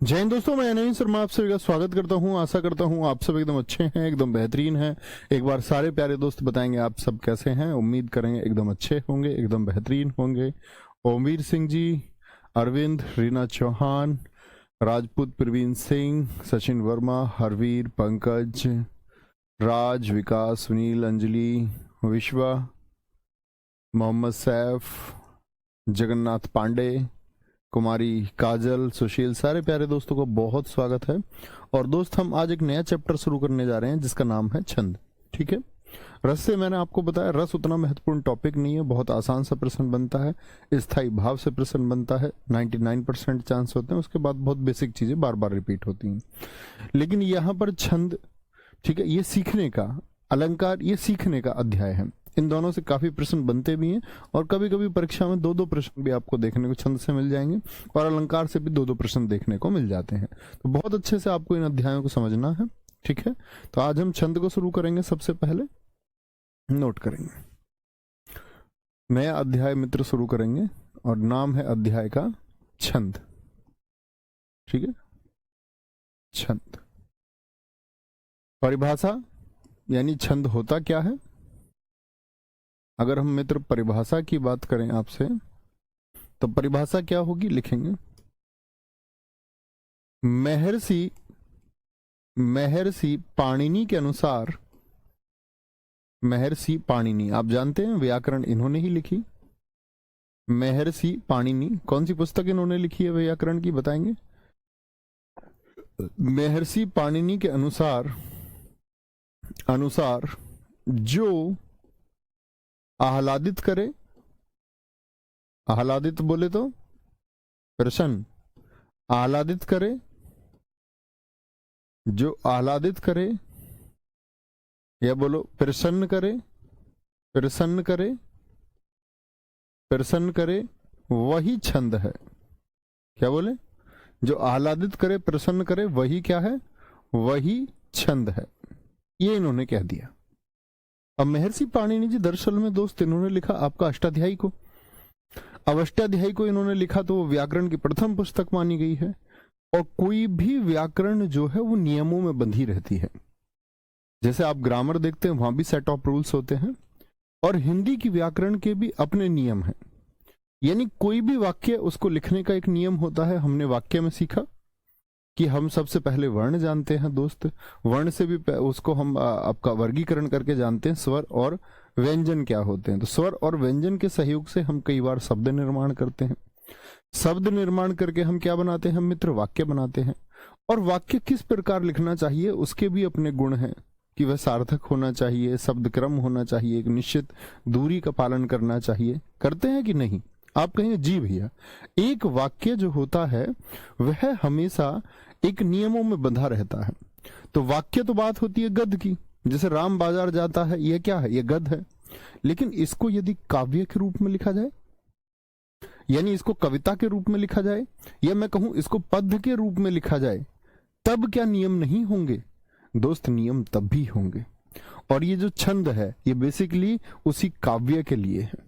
जय हिंद दोस्तों, मैं नवीन शर्मा आप सभी का स्वागत करता हूं। आशा करता हूं आप सब एकदम अच्छे हैं, एकदम बेहतरीन हैं। एक बार सारे प्यारे दोस्त बताएंगे आप सब कैसे हैं। उम्मीद करेंगे एकदम अच्छे होंगे, एकदम बेहतरीन होंगे। ओमवीर सिंह जी, अरविंद, रीना चौहान, राजपूत प्रवीण सिंह, सचिन वर्मा, हरवीर, पंकज, राज, विकास, सुनील, अंजलि, विश्वा, मोहम्मद सैफ, जगन्नाथ पांडे, कुमारी काजल, सुशील, सारे प्यारे दोस्तों को बहुत स्वागत है। और दोस्त हम आज एक नया चैप्टर शुरू करने जा रहे हैं जिसका नाम है छंद। ठीक है, रस से मैंने आपको बताया रस उतना महत्वपूर्ण टॉपिक नहीं है, बहुत आसान सा प्रश्न बनता है, स्थायी भाव से प्रश्न बनता है, 99% चांस होते हैं, उसके बाद बहुत बेसिक चीजें बार बार रिपीट होती हैं। लेकिन यहाँ पर छंद, ठीक है, ये सीखने का, अलंकार ये सीखने का अध्याय है। इन दोनों से काफी प्रश्न बनते भी हैं और कभी कभी परीक्षा में 2-2 प्रश्न भी आपको देखने को छंद से मिल जाएंगे और अलंकार से भी 2-2 प्रश्न देखने को मिल जाते हैं। तो बहुत अच्छे से आपको इन अध्यायों को समझना है। ठीक है, तो आज हम छंद को शुरू करेंगे। सबसे पहले नोट करेंगे, नया अध्याय मित्र शुरू करेंगे और नाम है अध्याय का छंद। ठीक है, छंद परिभाषा, यानी छंद होता क्या है। अगर हम मित्र परिभाषा की बात करें आपसे तो परिभाषा क्या होगी, लिखेंगे महर्षि पाणिनि के अनुसार। महर्षि पाणिनि आप जानते हैं, व्याकरण इन्होंने ही लिखी। महर्षि पाणिनि, कौन सी पुस्तक इन्होंने लिखी है व्याकरण की, बताएंगे। महर्षि पाणिनि के अनुसार जो आह्लादित करे, आह्लादित बोले तो प्रसन्न, आह्लादित करे, जो आह्लादित करे, या बोलो प्रसन्न करे, प्रसन्न करे, प्रसन्न करे, वही छंद है। क्या बोले, जो आह्लादित करे, प्रसन्न करे, वही क्या है, वही छंद है। ये इन्होंने कह दिया। अब महर्षि पाणिनि जी दरअसल में दोस्त इन्होंने लिखा आपका अष्टाध्यायी को। अब अष्टाध्यायी को इन्होंने लिखा तो वो व्याकरण की प्रथम पुस्तक मानी गई है। और कोई भी व्याकरण जो है वो नियमों में बंधी रहती है। जैसे आप ग्रामर देखते हैं, वहां भी सेट ऑफ रूल्स होते हैं, और हिंदी की व्याकरण के भी अपने नियम हैं। यानी कोई भी वाक्य, उसको लिखने का एक नियम होता है। हमने वाक्य में सीखा कि हम सबसे पहले वर्ण जानते हैं दोस्त, वर्ण से भी उसको हम आपका वर्गीकरण करके जानते हैं, स्वर और व्यंजन क्या होते हैं। तो स्वर और व्यंजन के सहयोग से हम कई बार शब्द निर्माण करते हैं। शब्द निर्माण करके हम क्या बनाते हैं मित्र, वाक्य बनाते हैं। और वाक्य किस प्रकार लिखना चाहिए उसके भी अपने गुण हैं, कि वह सार्थक होना चाहिए, शब्द क्रम होना चाहिए, एक निश्चित दूरी का पालन करना चाहिए। करते हैं कि नहीं? आप कहेंगे जी भैया। एक वाक्य जो होता है वह हमेशा एक नियमों में बंधा रहता है। तो वाक्य तो बात होती है गद्य की, जैसे राम बाजार जाता है, यह क्या है, यह गद्य है। लेकिन इसको यदि काव्य के रूप में लिखा जाए, यानी इसको कविता के रूप में लिखा जाए, या मैं कहूं इसको पद्य के रूप में लिखा जाए, तब क्या नियम नहीं होंगे दोस्त? नियम तब भी होंगे। और ये जो छंद है ये बेसिकली उसी काव्य के लिए है।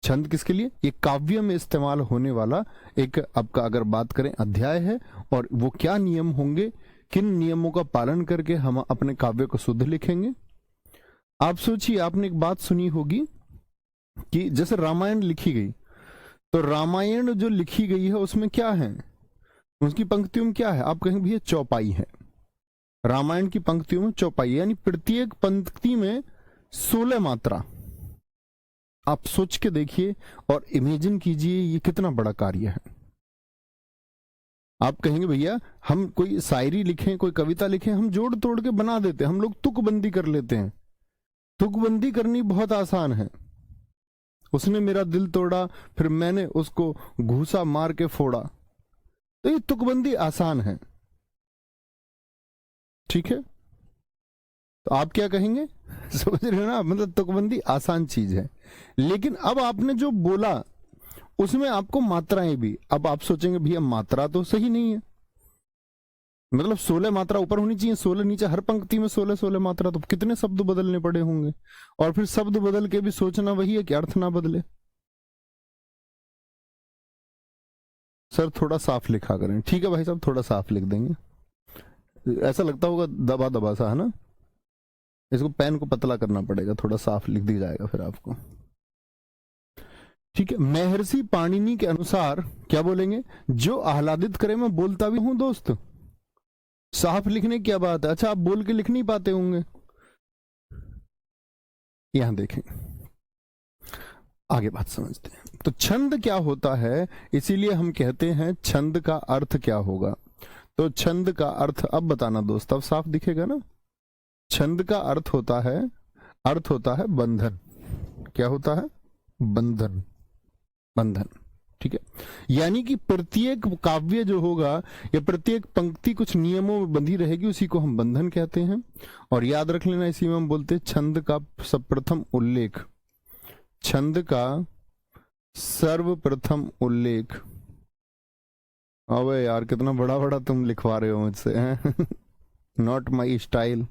छंद किसके लिए? ये काव्य में इस्तेमाल होने वाला एक आपका अगर बात करें अध्याय है। और वो क्या नियम होंगे, किन नियमों का पालन करके हम अपने काव्य को शुद्ध लिखेंगे। आप सोचिए, आपने एक बात सुनी होगी कि जैसे रामायण लिखी गई, तो रामायण जो लिखी गई है उसमें क्या है, उसकी पंक्तियों में क्या है? आप कहेंगे भैया चौपाई है। रामायण की पंक्तियों में चौपाई, यानी प्रत्येक पंक्ति में 16 मात्रा। आप सोच के देखिए और इमेजिन कीजिए ये कितना बड़ा कार्य है। आप कहेंगे भैया हम कोई शायरी लिखें, कोई कविता लिखें, हम जोड़ तोड़ के बना देते हैं, हम लोग तुकबंदी कर लेते हैं। तुकबंदी करनी बहुत आसान है। उसने मेरा दिल तोड़ा, फिर मैंने उसको घूसा मार के फोड़ा, तो ये तुकबंदी आसान है। ठीक है, तो आप क्या कहेंगे? समझ रहे हो ना, मतलब तुकबंदी आसान चीज है। लेकिन अब आपने जो बोला उसमें आपको मात्राएं भी, अब आप सोचेंगे भैया मात्रा तो सही नहीं है, मतलब 16 मात्रा ऊपर होनी चाहिए, 16 नीचे, हर पंक्ति में 16-16 मात्रा, तो कितने शब्द बदलने पड़े होंगे। और फिर शब्द बदल के भी सोचना वही है कि अर्थ ना बदले। सर थोड़ा साफ लिखा करें। ठीक है भाई साहब, थोड़ा साफ लिख देंगे। ऐसा लगता होगा दबा दबा सा, है ना? इसको पेन को पतला करना पड़ेगा, थोड़ा साफ लिख दी जाएगा फिर आपको। ठीक है, महर्षि पाणिनि के अनुसार क्या बोलेंगे? जो आह्लादित करे। मैं बोलता भी हूं दोस्त, साफ लिखने की क्या बात है? अच्छा, आप बोल के लिख नहीं पाते होंगे। यहां देखें, आगे बात समझते हैं। तो छंद क्या होता है, इसीलिए हम कहते हैं छंद का अर्थ क्या होगा। तो छंद का अर्थ अब बताना दोस्त, अब साफ दिखेगा ना। छंद का अर्थ होता है बंधन। क्या होता है? बंधन। बंधन, ठीक है। यानी कि प्रत्येक काव्य जो होगा या प्रत्येक पंक्ति कुछ नियमों में बंधी रहेगी, उसी को हम बंधन कहते हैं। और याद रख लेना, इसी में हम बोलते हैं छंद का सर्वप्रथम उल्लेख। छंद का सर्वप्रथम उल्लेख। अबे यार, कितना बड़ा बड़ा तुम लिखवा रहे हो मुझसे, हैं? Not my style.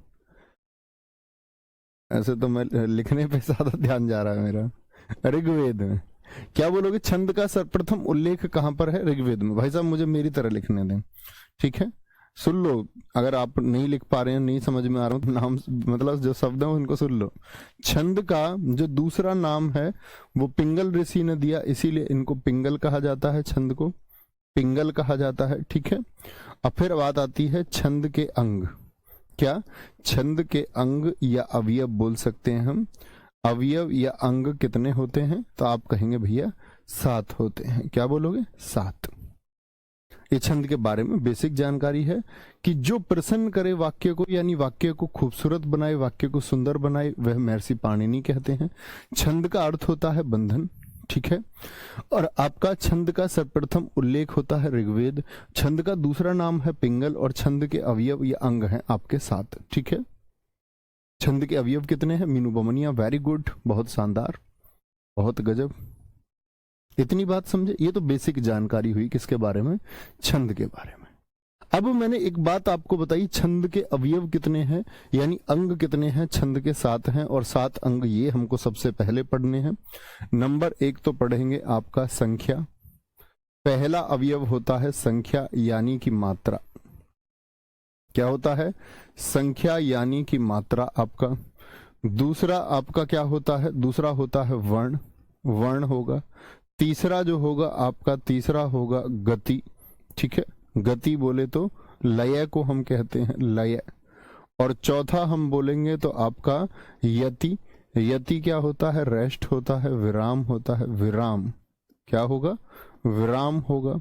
ऐसे तो मैं लिखने पे ज्यादा ध्यान जा रहा है मेरा। ऋग्वेद में क्या बोलोगे? छंद का सर्वप्रथम उल्लेख कहां पर है? ऋग्वेद में। भाई साहब मुझे मेरी तरह लिखने दें, ठीक है? सुन लो, अगर आप नहीं लिख पा रहे हैं, नहीं समझ में आ रहा हूं, तो नाम मतलब जो शब्द है उनको सुन लो। छंद का जो दूसरा नाम है वो पिंगल ऋषि ने दिया, इसीलिए इनको पिंगल कहा जाता है, छंद को पिंगल कहा जाता है, ठीक है। अब फिर बात आती है छंद के अंग। क्या? छंद के अंग या अवयव बोल सकते हैं हम। अवयव या अंग कितने होते हैं? तो आप कहेंगे भैया 7 होते हैं। क्या बोलोगे? 7। ये छंद के बारे में बेसिक जानकारी है कि जो प्रसन्न करे वाक्य को, यानी वाक्य को खूबसूरत बनाए, वाक्य को सुंदर बनाए, वह महर्षि पाणिनि कहते हैं। छंद का अर्थ होता है बंधन, ठीक है। और आपका छंद का सर्वप्रथम उल्लेख होता है ऋग्वेद। छंद का दूसरा नाम है पिंगल, और छंद के अवयव या अंग हैं आपके 7, ठीक है। छंद के अवयव कितने हैं? मीनू बमनिया, वेरी गुड, बहुत शानदार, बहुत गजब। इतनी बात समझे? ये तो बेसिक जानकारी हुई किसके बारे में? छंद के बारे में। अब मैंने एक बात आपको बताई, छंद के अवयव कितने हैं, यानी अंग कितने हैं? छंद के 7 हैं, और 7 अंग ये हमको सबसे पहले पढ़ने हैं। नंबर 1 तो पढ़ेंगे आपका संख्या। पहला अवयव होता है संख्या यानी कि मात्रा। क्या होता है? संख्या यानी कि मात्रा आपका। दूसरा आपका क्या होता है? दूसरा होता है वर्ण, वर्ण होगा। तीसरा जो होगा आपका, तीसरा होगा गति, ठीक है। गति बोले तो लय को हम कहते हैं, लय। और चौथा हम बोलेंगे तो आपका यति। यति क्या होता है? रेस्ट होता है, विराम होता है, विराम। क्या होगा? विराम होगा।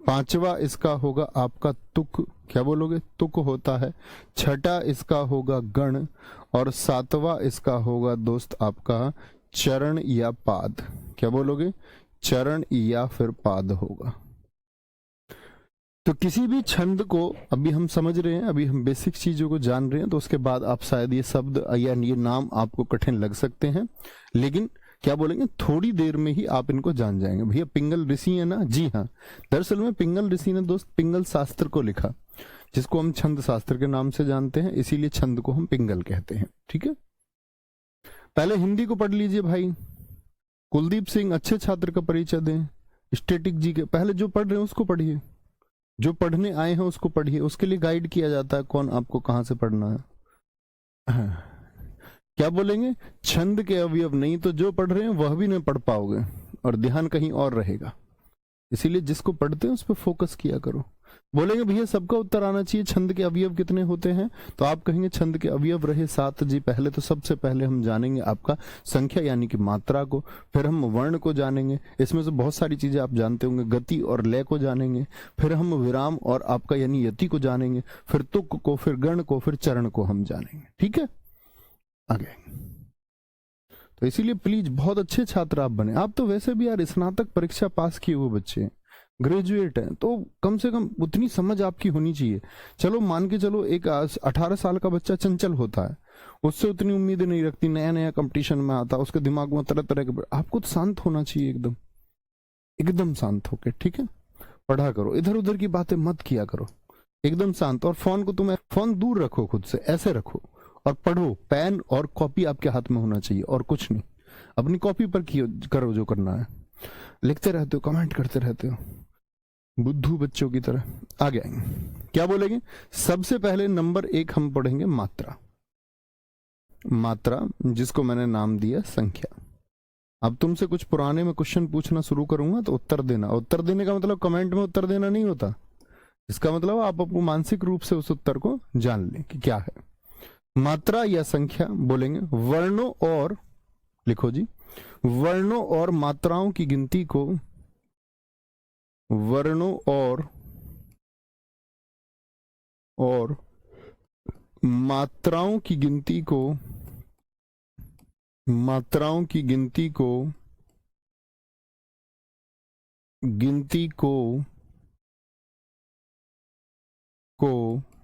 पांचवा इसका होगा आपका तुक। क्या बोलोगे? तुक होता है। छठा इसका होगा गण, और 7वां इसका होगा दोस्त आपका चरण या पाद। क्या बोलोगे? चरण या फिर पाद होगा। तो किसी भी छंद को अभी हम समझ रहे हैं, अभी हम बेसिक चीजों को जान रहे हैं, तो उसके बाद आप शायद ये शब्द या ये नाम आपको कठिन लग सकते हैं, लेकिन क्या बोलेंगे, थोड़ी देर में ही आप इनको जान जाएंगे। भैया पिंगल ऋषि है ना? जी हाँ, दरअसल में पिंगल ऋषि ने दोस्त पिंगल शास्त्र को लिखा, जिसको हम छंद शास्त्र के नाम से जानते हैं, इसीलिए छंद को हम पिंगल कहते हैं, ठीक है। पहले हिंदी को पढ़ लीजिए भाई। कुलदीप सिंह अच्छे छात्र का परिचय दें। स्टैटिक जी के पहले जो पढ़ रहे हैं उसको पढ़िए, जो पढ़ने आए हैं उसको पढ़िए। उसके लिए गाइड किया जाता है कौन आपको कहां से पढ़ना है। क्या बोलेंगे? छंद के अवयव, नहीं तो जो पढ़ रहे हैं वह भी नहीं पढ़ पाओगे और ध्यान कहीं और रहेगा। इसीलिए जिसको पढ़ते हैं उस पर फोकस किया करो। बोलेंगे भैया सबका उत्तर आना चाहिए, छंद के अवयव कितने होते हैं? तो आप कहेंगे छंद के अवयव रहे 7 जी। पहले तो सबसे पहले हम जानेंगे आपका संख्या यानी कि मात्रा को, फिर हम वर्ण को जानेंगे, इसमें से बहुत सारी चीजें आप जानते होंगे, गति और लय को जानेंगे, फिर हम विराम और आपका यानी यति को जानेंगे, फिर तुक को, फिर गण को, फिर चरण को हम जानेंगे, ठीक है। आगे तो इसीलिए प्लीज बहुत अच्छे छात्र आप बने। आप तो वैसे भी यार स्नातक परीक्षा पास किए हुए बच्चे, ग्रेजुएट हैं, तो कम से कम उतनी समझ आपकी होनी चाहिए। चलो मान के चलो एक 18 साल का बच्चा चंचल होता है, उससे उतनी उम्मीद नहीं रखती, नया नया कंपटीशन में आता, उसके दिमाग में तरह तरह के। आपको तो शांत होना चाहिए, एकदम एकदम शांत होके, ठीक है। पढ़ा करो, इधर उधर की बातें मत किया करो, एकदम शांत। और फोन को तुम्हें फोन दूर रखो, खुद से ऐसे रखो और पढ़ो। पेन और कॉपी आपके हाथ में होना चाहिए और कुछ नहीं। अपनी कॉपी पर करो जो करना है, लिखते रहते हो, कमेंट करते रहते हो, बुद्धू बच्चों की तरह आगे आएंगे। क्या बोलेंगे? सबसे पहले नंबर 1 हम पढ़ेंगे मात्रा। मात्रा जिसको मैंने नाम दिया संख्या। अब तुमसे कुछ पुराने में क्वेश्चन पूछना शुरू करूंगा तो उत्तर देना। उत्तर देने का मतलब कमेंट में उत्तर देना नहीं होता, इसका मतलब आप अपने मानसिक रूप से उस उत्तर को जान लें कि क्या है। मात्रा या संख्या बोलेंगे वर्णों और, लिखो जी, वर्णों और मात्राओं की गिनती को, वर्णों और मात्राओं की गिनती को, मात्राओं की गिनती को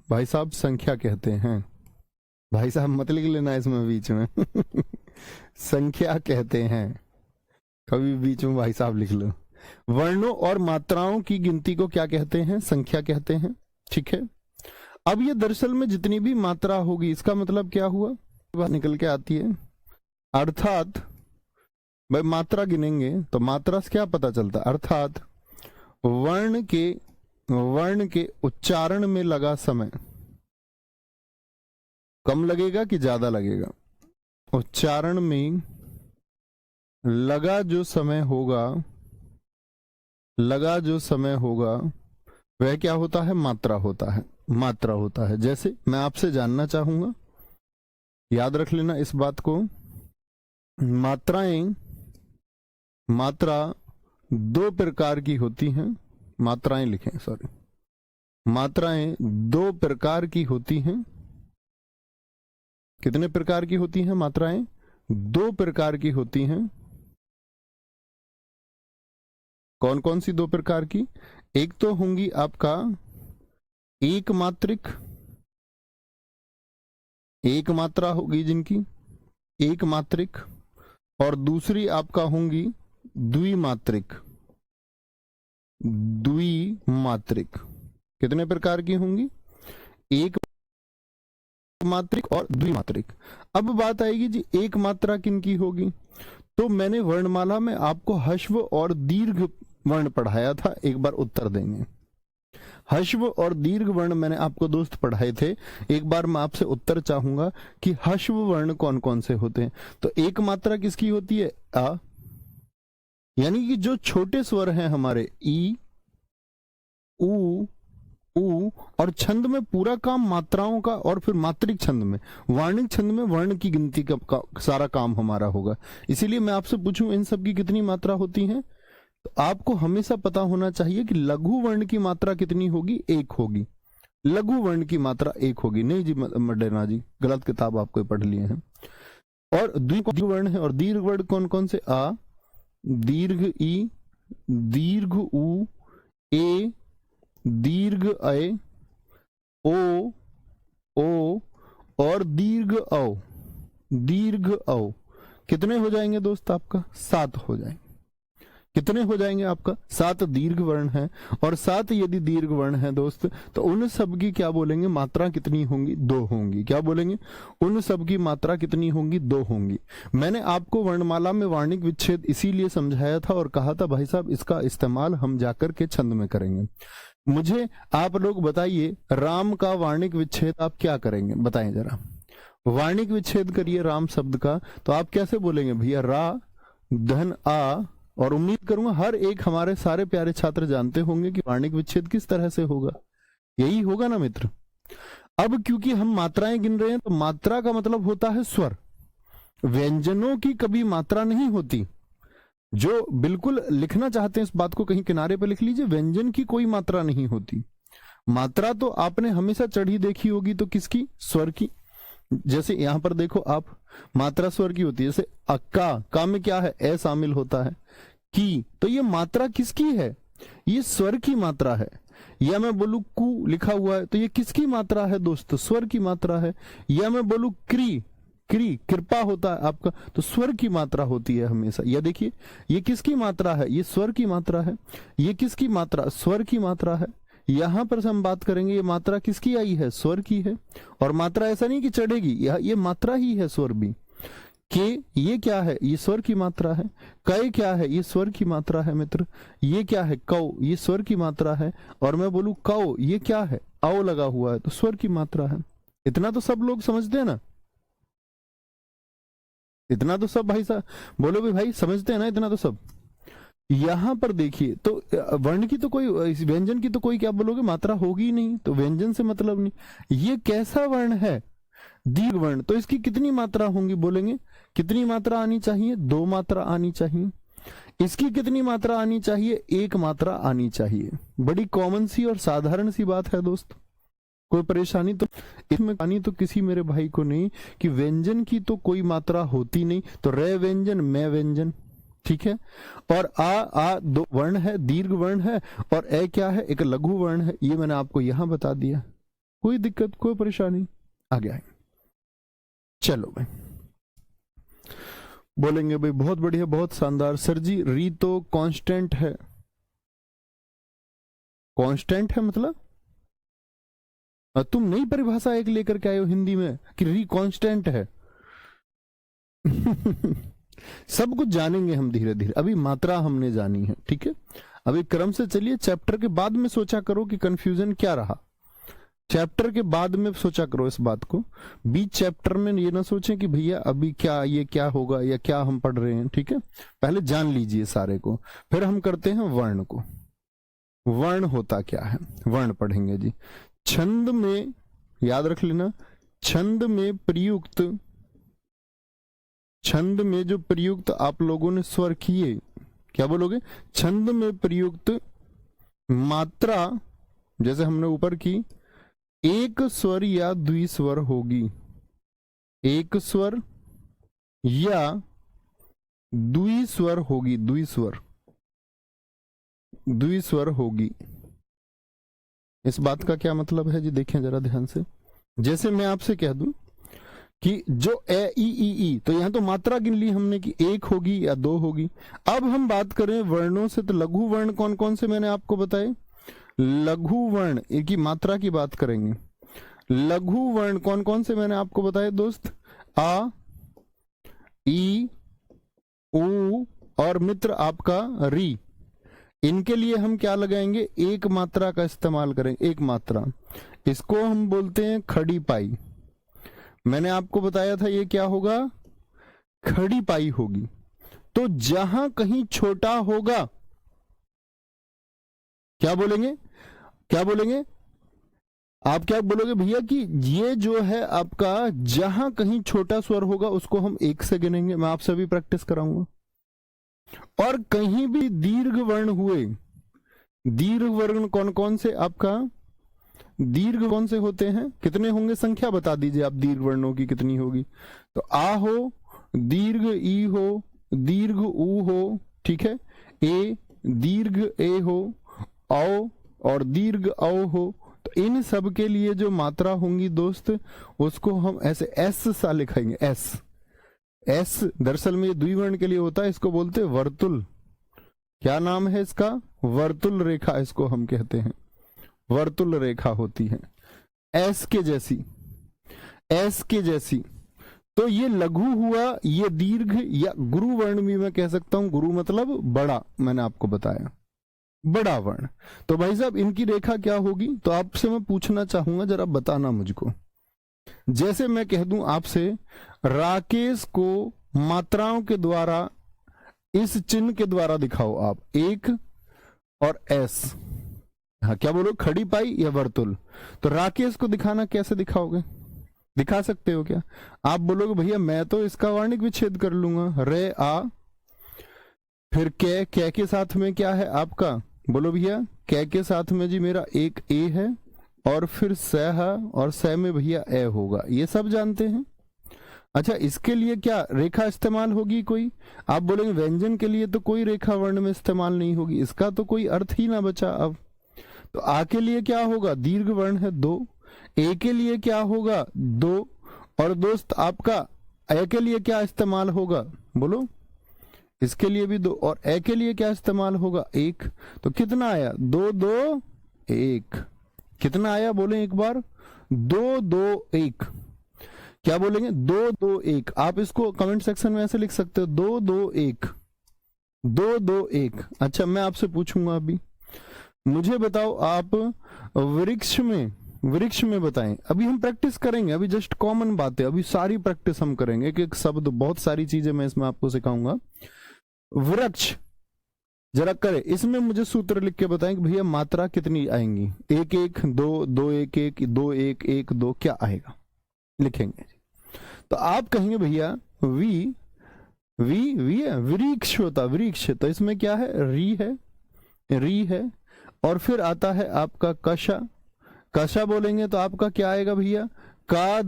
भाई साहब संख्या कहते हैं। भाई साहब मत लिख लेना इसमें बीच में संख्या कहते हैं, कभी बीच में भाई साहब लिख लो। वर्णों और मात्राओं की गिनती को क्या कहते हैं? संख्या कहते हैं। ठीक है, अब ये दरअसल में जितनी भी मात्रा होगी, इसका मतलब क्या हुआ, बात निकल के आती है। अर्थात भाई मात्रा गिनेंगे तो मात्रा से क्या पता चलता है? अर्थात वर्ण के उच्चारण में लगा समय कम लगेगा कि ज्यादा लगेगा? उच्चारण में लगा जो समय होगा वह क्या होता है? मात्रा होता है। जैसे मैं आपसे जानना चाहूंगा, याद रख लेना इस बात को, मात्रा 2 प्रकार की होती हैं। मात्राएं लिखें, सॉरी, मात्राएं 2 प्रकार की होती हैं। कितने प्रकार की होती हैं मात्राएं? 2 प्रकार की होती हैं। कौन कौन सी 2 प्रकार की? एक तो होंगी आपका एक मात्रा होगी जिनकी एक मात्रिक, और दूसरी आपका होंगी द्विमात्रिक। कितने प्रकार की होंगी? एक मात्रिक और द्विमात्रिक। अब बात आएगी जी एक मात्रा किनकी होगी, तो मैंने वर्णमाला में आपको ह्रस्व और दीर्घ वर्ण पढ़ाया था, एक बार उत्तर देंगे। ह्रस्व और दीर्घ वर्ण मैंने आपको दोस्त पढ़ाए थे, एक बार मैं आपसे उत्तर चाहूंगा कि ह्रस्व वर्ण कौन कौन से होते हैं। तो एक मात्रा किसकी होती है? आ, यानी कि जो छोटे स्वर हैं हमारे ई, ऊ, और छंद में पूरा काम मात्राओं का, और फिर मात्रिक छंद में, वार्णिक छंद में वर्ण की गिनती का सारा काम हमारा होगा। इसीलिए मैं आपसे पूछूं इन सब की कितनी मात्रा होती है, तो आपको हमेशा पता होना चाहिए कि लघु वर्ण की मात्रा कितनी होगी? 1 होगी। लघु वर्ण की मात्रा 1 होगी। नहीं जी मडरना जी, गलत किताब आपको पढ़ लिए हैं। और दीर्घ वर्ण है, और दीर्घ वर्ण कौन कौन से? आ, दीर्घ ई, दीर्घ ऊ, ए, दीर्घ ऐ, ओ और दीर्घ औ। कितने हो जाएंगे दोस्त आपका? 7 हो जाएंगे। कितने हो जाएंगे आपका? 7 दीर्घ वर्ण है, और 7 यदि दीर्घ वर्ण है दोस्त, तो उन सब की क्या बोलेंगे? मात्रा कितनी होंगी? 2 होंगी। क्या बोलेंगे? उन सब की मात्रा कितनी होंगी? 2 होंगी। मैंने आपको वर्णमाला में वार्णिक विच्छेद इसीलिए समझाया था और कहा था भाई साहब इसका इस्तेमाल हम जाकर के छंद में करेंगे। मुझे आप लोग बताइए, राम का वार्णिक विच्छेद आप क्या करेंगे? बताएं जरा। वार्णिक विच्छेद करिए राम शब्द का, तो आप कैसे बोलेंगे भैया? रा धन आ, और उम्मीद करूंगा हर एक हमारे सारे प्यारे छात्र जानते होंगे कि वार्णिक विच्छेद किस तरह से होगा। यही होगा ना मित्र। अब क्योंकि हम मात्राएं गिन रहे हैं, तो मात्रा का मतलब होता है स्वर। व्यंजनों की कभी मात्रा नहीं होती। जो बिल्कुल लिखना चाहते हैं इस बात को कहीं किनारे पर लिख लीजिए, व्यंजन की कोई मात्रा नहीं होती। मात्रा तो आपने हमेशा चढ़ी देखी होगी, तो किसकी? स्वर की। जैसे यहां पर देखो आप, मात्रा स्वर की होती है। जैसे अक्का, का में क्या है? ए शामिल होता है। की, तो ये मात्रा किसकी है? ये स्वर की मात्रा है। या मैं बोलूं कु लिखा हुआ है, तो ये किसकी मात्रा है दोस्त? स्वर की मात्रा है। या मैं बोलूं कृपा होता है आपका, तो स्वर की मात्रा होती है हमेशा। या देखिए ये किसकी मात्रा है? ये स्वर की मात्रा है। ये किसकी मात्रा? स्वर की मात्रा है। यहां पर हम बात करेंगे, ये मात्रा किसकी आई है? स्वर की है। और मात्रा ऐसा नहीं कि चढ़ेगी, ये मात्रा ही है स्वर भी। के ये क्या है, ये स्वर की मात्रा है। कै क्या है, ये स्वर की मात्रा है मित्र। ये क्या है, कौ, ये स्वर की मात्रा है। और मैं बोलूं कौ, ये क्या है, औ लगा हुआ है तो स्वर की मात्रा है। इतना तो सब लोग समझते हैं ना, इतना तो सब भाई साहब बोलो भी भाई समझते हैं ना, इतना तो सब। यहां पर देखिए तो वर्ण की तो कोई, व्यंजन की तो कोई क्या बोलोगे मात्रा होगी ही नहीं, तो व्यंजन से मतलब नहीं। ये कैसा वर्ण है, दीर्घ वर्ण, तो इसकी कितनी मात्रा होंगी बोलेंगे, कितनी मात्रा आनी चाहिए, 2 मात्रा आनी चाहिए। इसकी कितनी मात्रा आनी चाहिए, 1 मात्रा आनी चाहिए। बड़ी कॉमन सी और साधारण सी बात है दोस्त, कोई परेशानी तो इसमें आनी तो किसी मेरे भाई को नहीं कि व्यंजन की तो कोई मात्रा होती नहीं, तो रे व्यंजन मैं व्यंजन, ठीक है। और आ 2 वर्ण है, दीर्घ वर्ण है, और ए क्या है, एक लघु वर्ण है। ये मैंने आपको यहां बता दिया, कोई दिक्कत कोई परेशानी। आगे आए, चलो भाई बोलेंगे भाई बहुत बढ़िया बहुत शानदार सर जी, री तो कांस्टेंट है। कांस्टेंट है मतलब तुम नई परिभाषा एक लेकर के आए हो हिंदी में कि री कांस्टेंट है। सब कुछ जानेंगे हम धीरे धीरे, अभी मात्रा हमने जानी है, ठीक है। अभी क्रम से चलिए, चैप्टर के बाद में सोचा करो कि कंफ्यूजन क्या रहा, चैप्टर के बाद में सोचा करो इस बात को। बीच चैप्टर में ये ना सोचें कि भैया अभी क्या ये क्या होगा या क्या हम पढ़ रहे हैं, ठीक है। पहले जान लीजिए सारे को, फिर हम करते हैं वर्ण को। वर्ण होता क्या है, वर्ण पढ़ेंगे जी। छंद में याद रख लेना, छंद में प्रयुक्त, छंद में जो प्रयुक्त आप लोगों ने स्वर किए, क्या बोलोगे, छंद में प्रयुक्त मात्रा, जैसे हमने ऊपर की, एक स्वर या द्विस्वर होगी, एक स्वर या द्विस्वर होगी, द्विस्वर, द्विस्वर होगी। इस बात का क्या मतलब है जी, देखें जरा ध्यान से। जैसे मैं आपसे कह दूं कि जो ए ई, तो यहां तो मात्रा गिन ली हमने कि 1 होगी या 2 होगी। अब हम बात करें वर्णों से, तो लघु वर्ण कौन कौन से मैंने आपको बताए, लघु वर्ण इनकी मात्रा की बात करेंगे। लघु वर्ण कौन कौन से मैंने आपको बताए दोस्त, आ, ई, उ और मित्र आपका री। इनके लिए हम क्या लगाएंगे, 1 मात्रा का इस्तेमाल करेंगे, 1 मात्रा। इसको हम बोलते हैं खड़ी पाई। मैंने आपको बताया था ये क्या होगा, खड़ी पाई होगी। तो जहां कहीं छोटा होगा क्या बोलेंगे, क्या बोलेंगे, आप क्या बोलोगे भैया कि ये जो है आपका, जहां कहीं छोटा स्वर होगा उसको हम 1 से गिनेंगे। मैं आपसे भी प्रैक्टिस कराऊंगा। और कहीं भी दीर्घ वर्ण हुए, दीर्घ वर्ण कौन कौन से आपका, दीर्घ कौन से होते हैं, कितने होंगे, संख्या बता दीजिए आप दीर्घ वर्णों की कितनी होगी। तो आ हो, दीर्घ ई हो, दीर्घ उ हो, ठीक है, ए, दीर्घ ए हो, औ और दीर्घ औ हो। तो इन सब के लिए जो मात्रा होंगी दोस्त, उसको हम ऐसे एस सा लिखेंगे, एस। एस दरअसल में ये द्विवर्ण के लिए होता है, इसको बोलते हैं वर्तुल। क्या नाम है इसका, वर्तुल रेखा इसको हम कहते हैं, वर्तुल रेखा होती है एस के जैसी, एस के जैसी। तो ये लघु हुआ, ये दीर्घ या गुरु वर्ण भी मैं कह सकता हूं, गुरु मतलब बड़ा, मैंने आपको बताया बड़ा वर्ण। तो भाई साहब इनकी रेखा क्या होगी, तो आपसे मैं पूछना चाहूंगा, जरा बताना मुझको। जैसे मैं कह दूं आपसे, राकेश को मात्राओं के द्वारा इस चिन्ह के द्वारा दिखाओ आप, 1 और एस। हाँ क्या बोलो, खड़ी पाई या वर्तुल। तो राकेश को दिखाना कैसे दिखाओगे, दिखा सकते हो क्या, आप बोलोगे भैया मैं तो इसका वार्णिक विच्छेद कर लूंगा, रे आ, फिर कै के साथ में क्या है आपका, बोलो भैया, कै के साथ में जी मेरा एक ए है, और फिर स है, और स में भैया ए होगा, ये सब जानते हैं। अच्छा इसके लिए क्या रेखा इस्तेमाल होगी कोई, आप बोलेंगे व्यंजन के लिए तो कोई रेखा वर्ण में इस्तेमाल नहीं होगी, इसका तो कोई अर्थ ही ना बचा अब। तो आ के लिए क्या होगा, दीर्घ वर्ण है 2, ए के लिए क्या होगा 2, और दोस्त आपका ए के लिए क्या इस्तेमाल होगा, बोलो, इसके लिए भी 2, और ए के लिए क्या इस्तेमाल होगा 1। तो कितना आया, 2 2 1, कितना आया बोले एक बार, 2 2 1। क्या बोलेंगे? 2 2 1। आप इसको कमेंट सेक्शन में ऐसे लिख सकते हो, 2 2 1, 2 2 1। अच्छा, मैं आपसे पूछूंगा अभी, मुझे बताओ आप वृक्ष में बताएं। अभी हम प्रैक्टिस करेंगे, अभी जस्ट कॉमन बातें, अभी सारी प्रैक्टिस हम करेंगे, एक एक शब्द, बहुत सारी चीजें मैं इसमें आपको सिखाऊंगा। वृक्ष जरा करे, इसमें मुझे सूत्र लिख के बताएं कि भैया मात्रा कितनी आएंगी। 1 1 2 2 1 1 2 1 1 2, क्या आएगा? लिखेंगे। तो आप कहेंगे भैया वी है, वृक्ष होता, वृक्ष, तो इसमें क्या है? री है। और फिर आता है आपका कशा बोलेंगे तो आपका क्या आएगा भैया? का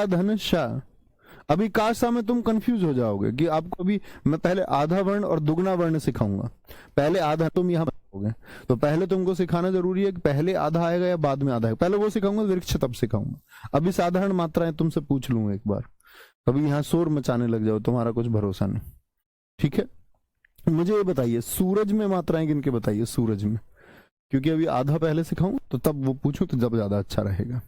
धन शा। अभी काशा में तुम कंफ्यूज हो जाओगे कि आपको अभी मैं पहले आधा वर्ण और दुगना वर्ण सिखाऊंगा। पहले आधा तुम यहाँ बताओगे, तो पहले तुमको सिखाना जरूरी है कि पहले आधा आएगा या बाद में आधा आएगा। पहले वो सिखाऊंगा, वृक्ष तब सिखाऊंगा। अभी साधारण मात्राएं तुमसे पूछ लूंगा एक बार, अभी यहाँ शोर मचाने लग जाओ, तुम्हारा कुछ भरोसा नहीं। ठीक है, मुझे ये बताइए सूरज में मात्राएं गिन के बताइए, सूरज में, क्योंकि अभी आधा पहले सिखाऊं तो तब वो पूछूं तो जब ज्यादा अच्छा रहेगा।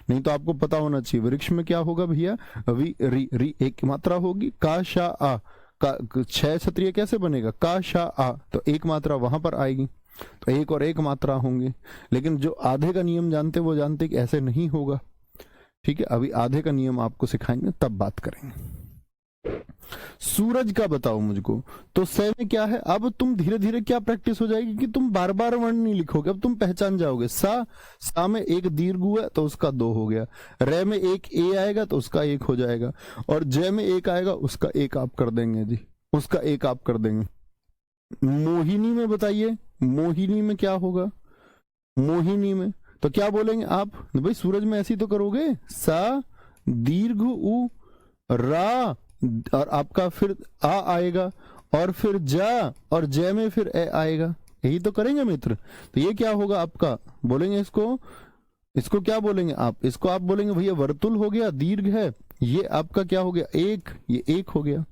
नहीं तो आपको पता होना चाहिए वृक्ष में क्या होगा भैया? री एक मात्रा होगी, का शा आ, का 6 क्षत्रिय कैसे बनेगा? का शा आ, तो एक मात्रा वहां पर आएगी, तो एक और एक मात्रा होंगे। लेकिन जो आधे का नियम जानते वो जानते कि ऐसे नहीं होगा। ठीक है, अभी आधे का नियम आपको सिखाएंगे, तब बात करेंगे। सूरज का बताओ मुझको, तो स में क्या है? अब तुम धीरे धीरे क्या प्रैक्टिस हो जाएगी कि तुम बार बार वर्ण नहीं लिखोगे, अब तुम पहचान जाओगे। सा में एक दीर्घ है तो उसका 2 हो गया, रे में एक ए आएगा तो उसका 1 हो जाएगा, और जय में एक आएगा उसका 1 आप कर देंगे जी, उसका 1 आप कर देंगे। मोहिनी में बताइए, मोहिनी में क्या होगा? मोहिनी में तो क्या बोलेंगे आप? भाई सूरज में ऐसी तो करोगे, सा दीर्घ उ रा, और आपका फिर आ आएगा, और फिर जा, और जय में फिर ए आएगा। यही तो करेंगे मित्र। तो ये क्या होगा आपका? बोलेंगे इसको क्या बोलेंगे आप? इसको आप बोलेंगे भैया वर्तुल हो गया, दीर्घ है, ये आपका क्या हो गया? 1, ये 1 हो गया।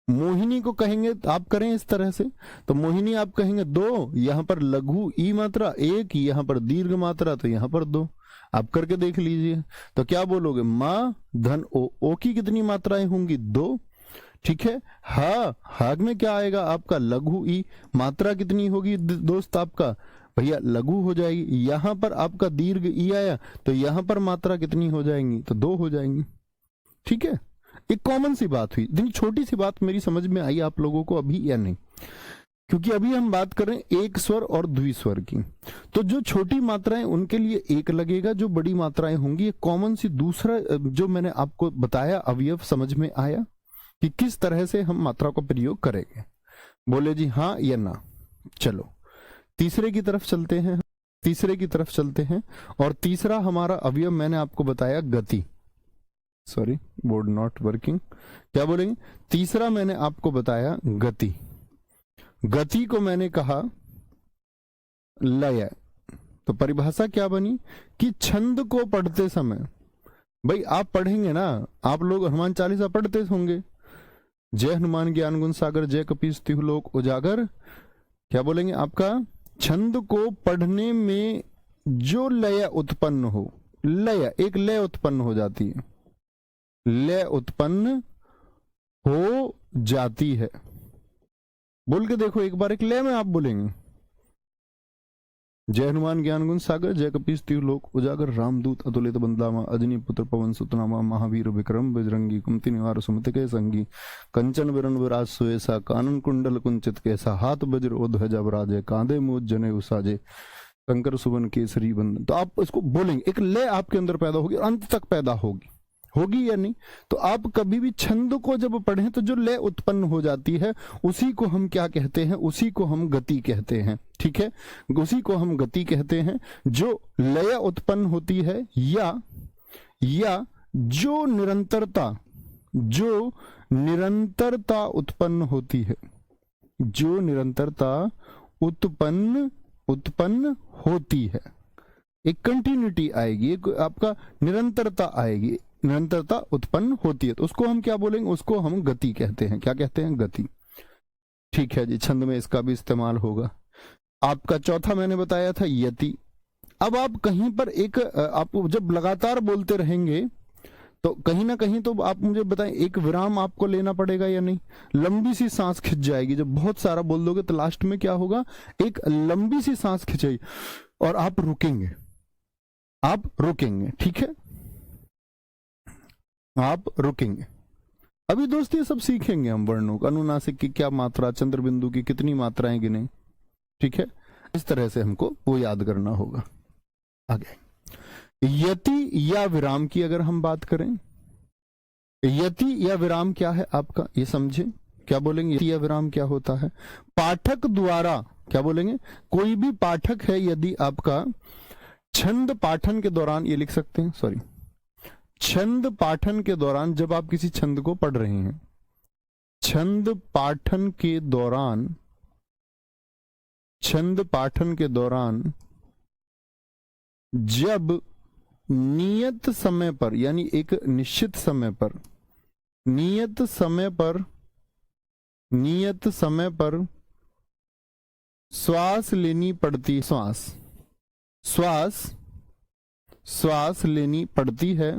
मोहिनी को कहेंगे आप करें इस तरह से, तो मोहिनी आप कहेंगे 2, यहां पर लघु ई मात्रा 1, यहां पर दीर्घ मात्रा तो यहां पर 2। आप करके देख लीजिए, तो क्या बोलोगे? माँ धन ओ की कितनी मात्राएं होंगी? 2। ठीक है, हा में क्या आएगा आपका? लघु ई, मात्रा कितनी होगी दोस्त आपका? भैया लघु हो जाएगी। यहां पर आपका दीर्घ ई आया तो यहां पर मात्रा कितनी हो जाएंगी? तो 2 हो जाएंगी। ठीक है, एक कॉमन सी बात हुई, इतनी छोटी सी बात मेरी समझ में आई आप लोगों को अभी या नहीं? क्योंकि अभी हम बात कर रहे हैं एक स्वर और द्विस्वर की, तो जो छोटी मात्राएं उनके लिए 1 लगेगा, जो बड़ी मात्राएं होंगी एक कॉमन सी। दूसरा जो मैंने आपको बताया अवयव समझ में आया कि किस तरह से हम मात्रा का प्रयोग करेंगे? बोले जी हाँ या ना? चलो तीसरे की तरफ चलते हैं। और तीसरा हमारा अवयव मैंने आपको बताया गति। Sorry, board not working. क्या बोलेंगे? तीसरा मैंने आपको बताया गति। गति को मैंने कहा लय। तो परिभाषा क्या बनी कि छंद को पढ़ते समय, भाई आप पढ़ेंगे ना, आप लोग हनुमान चालीसा पढ़ते होंगे, जय हनुमान ज्ञान गुण सागर जय कपीस तिहु लोक उजागर। क्या बोलेंगे आपका? छंद को पढ़ने में जो लय उत्पन्न हो, लय एक लय उत्पन्न हो जाती है, लय उत्पन्न हो जाती है। बोल के देखो एक बार, एक लय में आप बोलेंगे जय हनुमान ज्ञान गुण सागर जय कपीस तिहु लोक उजागर रामदूत अतुलित बंदनामा अजनी पुत्र पवन सुतनामा महावीर विक्रम बजरंगी कुमति निवार सुमत के संगी कंचन विरन विराज सुएसा कानन कुंडल कुंचित कैसा हाथ वज्र ओ ध्वजा विराजे कांधे मूज जने उसाजे शंकर सुवन केसरी बंदन। तो आप इसको बोलेंगे, एक लय आपके अंदर पैदा होगी, अंत तक पैदा होगी या नहीं? तो आप कभी भी छंद को जब पढ़ें तो जो लय उत्पन्न हो जाती है उसी को हम क्या कहते हैं? उसी को हम गति कहते हैं। ठीक है, उसी को हम गति कहते हैं। जो लय उत्पन्न होती है या जो निरंतरता उत्पन्न होती है, जो निरंतरता उत्पन्न होती है, एक कंटिन्यूटी आएगी, एक आपका निरंतरता आएगी, निरंतरता उत्पन्न होती है, तो उसको हम क्या बोलेंगे? उसको हम गति कहते हैं। क्या कहते हैं? गति। ठीक है जी, छंद में इसका भी इस्तेमाल होगा। आपका चौथा मैंने बताया था यति। अब आप कहीं पर एक आप जब लगातार बोलते रहेंगे तो कहीं ना कहीं तो आप मुझे बताएं, एक विराम आपको लेना पड़ेगा या नहीं? लंबी सी सांस खिंच जाएगी जब बहुत सारा बोल दोगे, तो लास्ट में क्या होगा, एक लंबी सी सांस खिंचेगी और आप रुकेंगे, आप रुकेंगे, ठीक है, आप रुकेंगे। अभी दोस्त ये सब सीखेंगे हम, वर्णों का, अनुनासिक की क्या मात्रा, चंद्र बिंदु की कितनी मात्राएं गिने, ठीक है, इस तरह से हमको वो याद करना होगा। आगे यति या विराम की अगर हम बात करें, यति या विराम क्या है आपका, ये समझे, क्या बोलेंगे यति या विराम क्या होता है? पाठक द्वारा, क्या बोलेंगे, कोई भी पाठक है यदि आपका छंद पाठन के दौरान, ये लिख सकते हैं, सॉरी, छंद पाठन के दौरान, जब आप किसी छंद को पढ़ रहे हैं, छंद पाठन के दौरान, छंद पाठन के दौरान जब नियत समय पर, यानी एक निश्चित समय पर, नियत समय पर, नियत समय पर श्वास लेनी पड़ती, श्वास, श्वास, श्वास लेनी पड़ती है,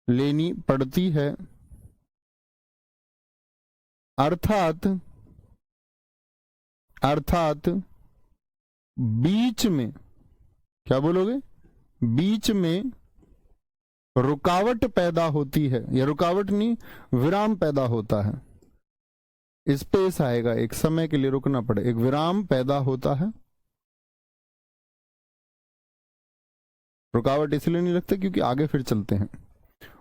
लेनी पड़ती है, अर्थात, अर्थात बीच में, क्या बोलोगे, बीच में रुकावट पैदा होती है, या रुकावट नहीं, विराम पैदा होता है, स्पेस आएगा, एक समय के लिए रुकना पड़े, एक विराम पैदा होता है। रुकावट इसलिए नहीं लगता क्योंकि आगे फिर चलते हैं,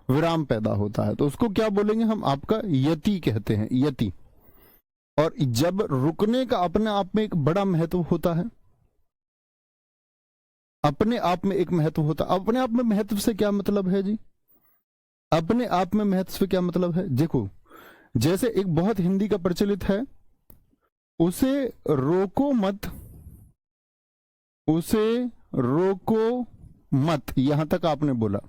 विराम पैदा होता है, तो उसको क्या बोलेंगे हम, आपका यति कहते हैं, यति। और जब रुकने का अपने आप में एक बड़ा महत्व होता है, अपने आप में एक महत्व होता है। अपने आप में महत्व से क्या मतलब है जी, अपने आप में महत्व से क्या मतलब है, देखो, जैसे एक बहुत हिंदी का प्रचलित है, उसे रोको मत, उसे रोको मत, यहां तक आपने बोला,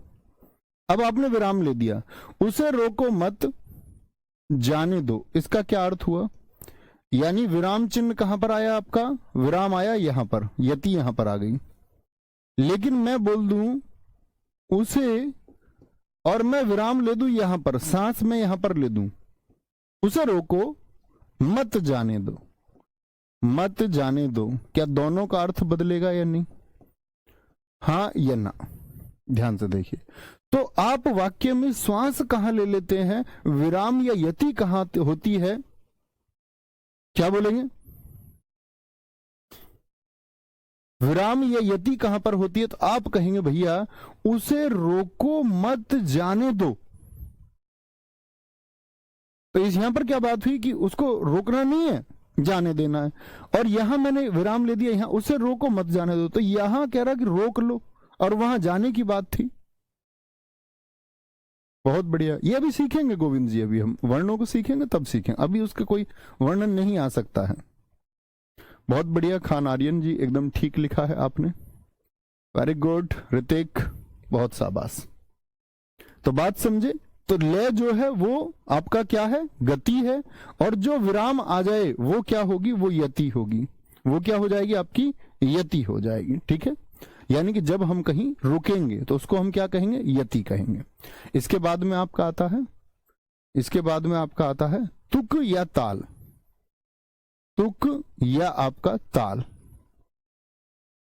अब आपने विराम ले दिया, उसे रोको मत जाने दो, इसका क्या अर्थ हुआ, यानी विराम चिन्ह कहां पर आया आपका, विराम आया यहां पर, यति यहां पर आ गई। लेकिन मैं बोल दूं उसे, और मैं विराम ले दूं यहां पर, सांस में यहां पर ले दूं, उसे रोको मत जाने दो, मत जाने दो, क्या दोनों का अर्थ बदलेगा या नहीं, हाँ या ना? ध्यान से देखिए, तो आप वाक्य में श्वास कहां ले लेते हैं, विराम या यति कहां होती है, क्या बोलेंगे, विराम या यति कहां पर होती है, तो आप कहेंगे भैया उसे रोको मत जाने दो। तो इस यहां पर क्या बात हुई कि उसको रोकना नहीं है, जाने देना है, और यहां मैंने विराम ले दिया, यहां उसे रोको मत जाने दो, तो यहां कह रहा कि रोक लो, और वहां जाने की बात थी। बहुत बढ़िया, ये अभी सीखेंगे गोविंद जी, अभी हम वर्णों को सीखेंगे तब सीखेंगे, अभी उसका कोई वर्णन नहीं आ सकता है। बहुत बढ़िया खान आर्यन जी, एकदम ठीक लिखा है आपने, वेरी गुड ऋतिक, बहुत शाबाश। तो बात समझे, तो लय जो है वो आपका क्या है, गति है, और जो विराम आ जाए वो क्या होगी, वो यति होगी, वो क्या हो जाएगी आपकी, यति हो जाएगी, ठीक है। यानी कि जब हम कहीं रुकेंगे तो उसको हम क्या कहेंगे, यति कहेंगे। इसके बाद में आपका आता है, इसके बाद में आपका आता है तुक या ताल, तुक या आपका ताल।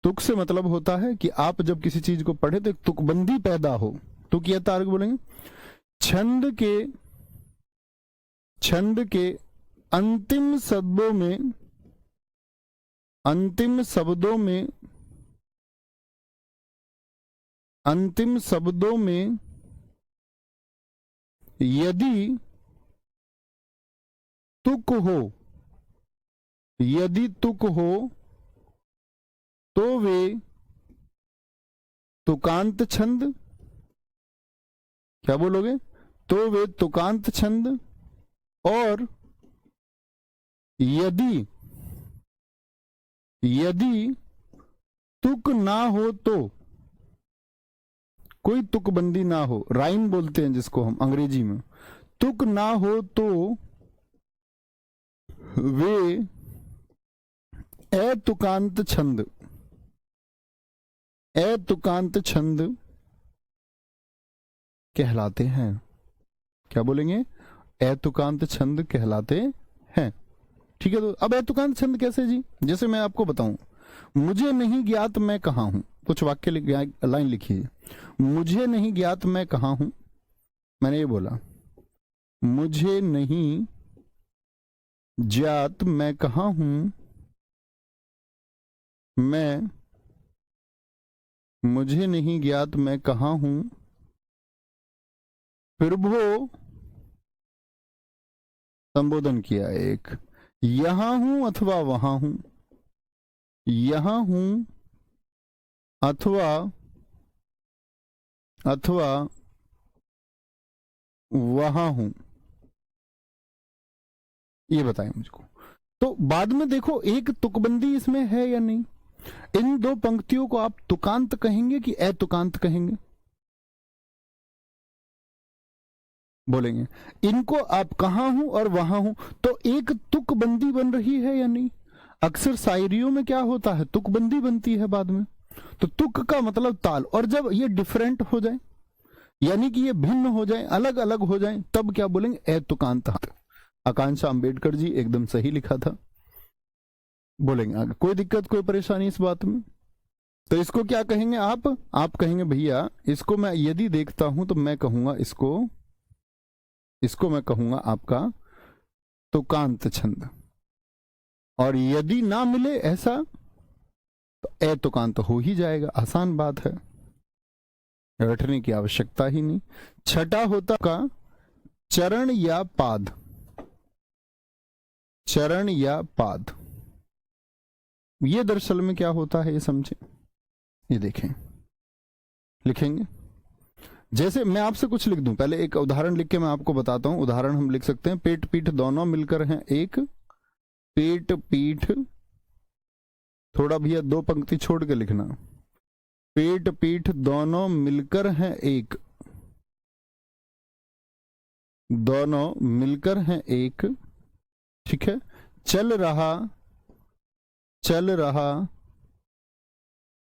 तुक से मतलब होता है कि आप जब किसी चीज को पढ़े तो एक तुकबंदी पैदा हो, तुक या ताल बोलेंगे, छंद के अंतिम शब्दों में, अंतिम शब्दों में, अंतिम शब्दों में यदि तुक हो, यदि तुक हो तो वे तुकांत छंद, क्या बोलोगे, तो वे तुकांत छंद, और यदि, यदि तुक ना हो तो, कोई तुकबंदी ना हो, राइम बोलते हैं जिसको हम अंग्रेजी में, तुक ना हो तो वे अतुकांत छंद, अतुकांत छंद कहलाते हैं। क्या बोलेंगे? ऐतुकांत छंद कहलाते हैं। ठीक है, तो अब ऐतुकांत छंद कैसे जी? जैसे मैं आपको बताऊं, मुझे नहीं ज्ञात मैं कहाँ हूं, कुछ वाक्य लाइन लिखिए। मुझे नहीं ज्ञात मैं कहाँ हूं, मैंने ये बोला मुझे नहीं ज्ञात मैं कहाँ हूं, मैं मुझे नहीं ज्ञात मैं कहाँ हूं, प्रभो संबोधन किया एक, यहां हूं अथवा वहां हूं, यहां हूं अथवा अथवा वहां हूं, ये बताएं मुझको। तो बाद में देखो एक तुकबंदी इसमें है या नहीं। इन दो पंक्तियों को आप तुकांत कहेंगे कि अतुकांत कहेंगे? बोलेंगे। इनको आप कहां हूं और वहां हूं, तो एक तुकबंदी बन रही है या नहीं? अक्सर शायरियों में क्या होता है, तुकबंदी बनती है बाद में। तो तुक का मतलब ताल, और जब ये डिफरेंट हो जाए यानी कि ये भिन्न हो जाए, अलग अलग हो जाए, तब क्या बोलेंगे? अतुकांत। आकांक्षा अंबेडकर जी एकदम सही लिखा था। बोलेंगे आगे, कोई दिक्कत कोई परेशानी इस बात में? तो इसको क्या कहेंगे आप कहेंगे भैया इसको मैं यदि देखता हूं तो मैं कहूंगा इसको मैं कहूंगा आपका तुकांत छंद, और यदि ना मिले ऐसा तो अतुकांत हो ही जाएगा। आसान बात है, रटने की आवश्यकता ही नहीं। छठा होता का चरण या पाद, चरण या पाद। ये दरअसल में क्या होता है ये समझें, ये देखें, लिखेंगे। जैसे मैं आपसे कुछ लिख दूं, पहले एक उदाहरण लिख के मैं आपको बताता हूं। उदाहरण हम लिख सकते हैं, पेट पीठ दोनों मिलकर हैं एक, पेट पीठ, थोड़ा भैया दो पंक्ति छोड़ के लिखना, पेट पीठ दोनों मिलकर हैं एक, दोनों मिलकर हैं एक। ठीक है, चल रहा चल रहा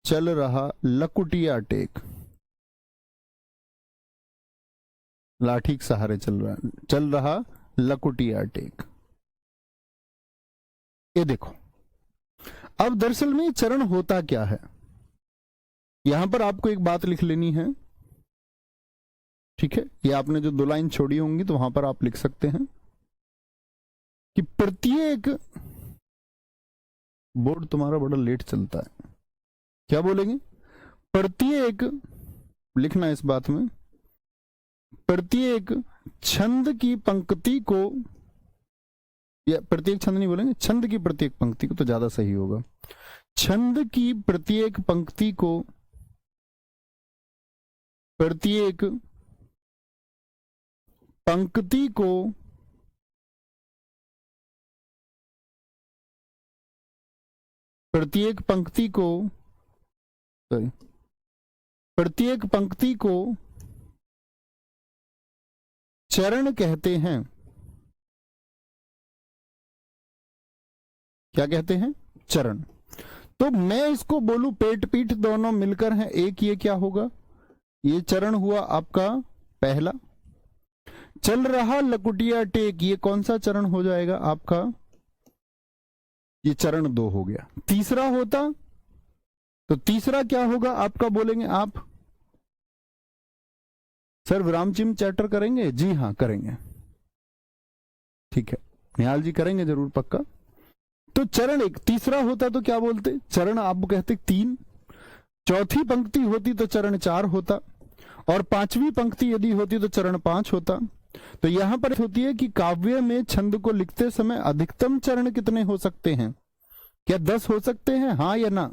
चल रहा लकुटिया टेक, लाठी के सहारे चल रहा लकुटिया टेक। ये देखो, अब दरअसल में चरण होता क्या है, यहां पर आपको एक बात लिख लेनी है। ठीक है, ये आपने जो दो लाइन छोड़ी होंगी तो वहां पर आप लिख सकते हैं कि प्रत्येक, बोर्ड तुम्हारा बड़ा लेट चलता है, क्या बोलेंगे? प्रत्येक, लिखना इस बात में, प्रत्येक छंद की पंक्ति को, या प्रत्येक छंद नहीं बोलेंगे, छंद की प्रत्येक पंक्ति को तो ज्यादा सही होगा। छंद की प्रत्येक पंक्ति को, प्रत्येक पंक्ति को प्रत्येक पंक्ति को सॉरी प्रत्येक पंक्ति को चरण कहते हैं। क्या कहते हैं? चरण। तो मैं इसको बोलूं पेट पीठ दोनों मिलकर हैं एक, ये क्या होगा? ये चरण हुआ आपका पहला। चल रहा लकुटिया टेक, ये कौन सा चरण हो जाएगा आपका? ये चरण 2 हो गया। तीसरा होता तो तीसरा क्या होगा आपका? बोलेंगे आप सर विराम चिन्ह चैप्टर करेंगे? जी हाँ करेंगे। ठीक है, निहाल जी करेंगे जरूर, पक्का। तो चरण 1, तीसरा होता तो क्या बोलते? चरण आप कहते 3। चौथी पंक्ति होती तो चरण 4 होता, और पांचवी पंक्ति यदि होती तो चरण 5 होता। तो यहां पर होती है कि काव्य में छंद को लिखते समय अधिकतम चरण कितने हो सकते हैं? क्या 10 हो सकते हैं? हाँ या ना?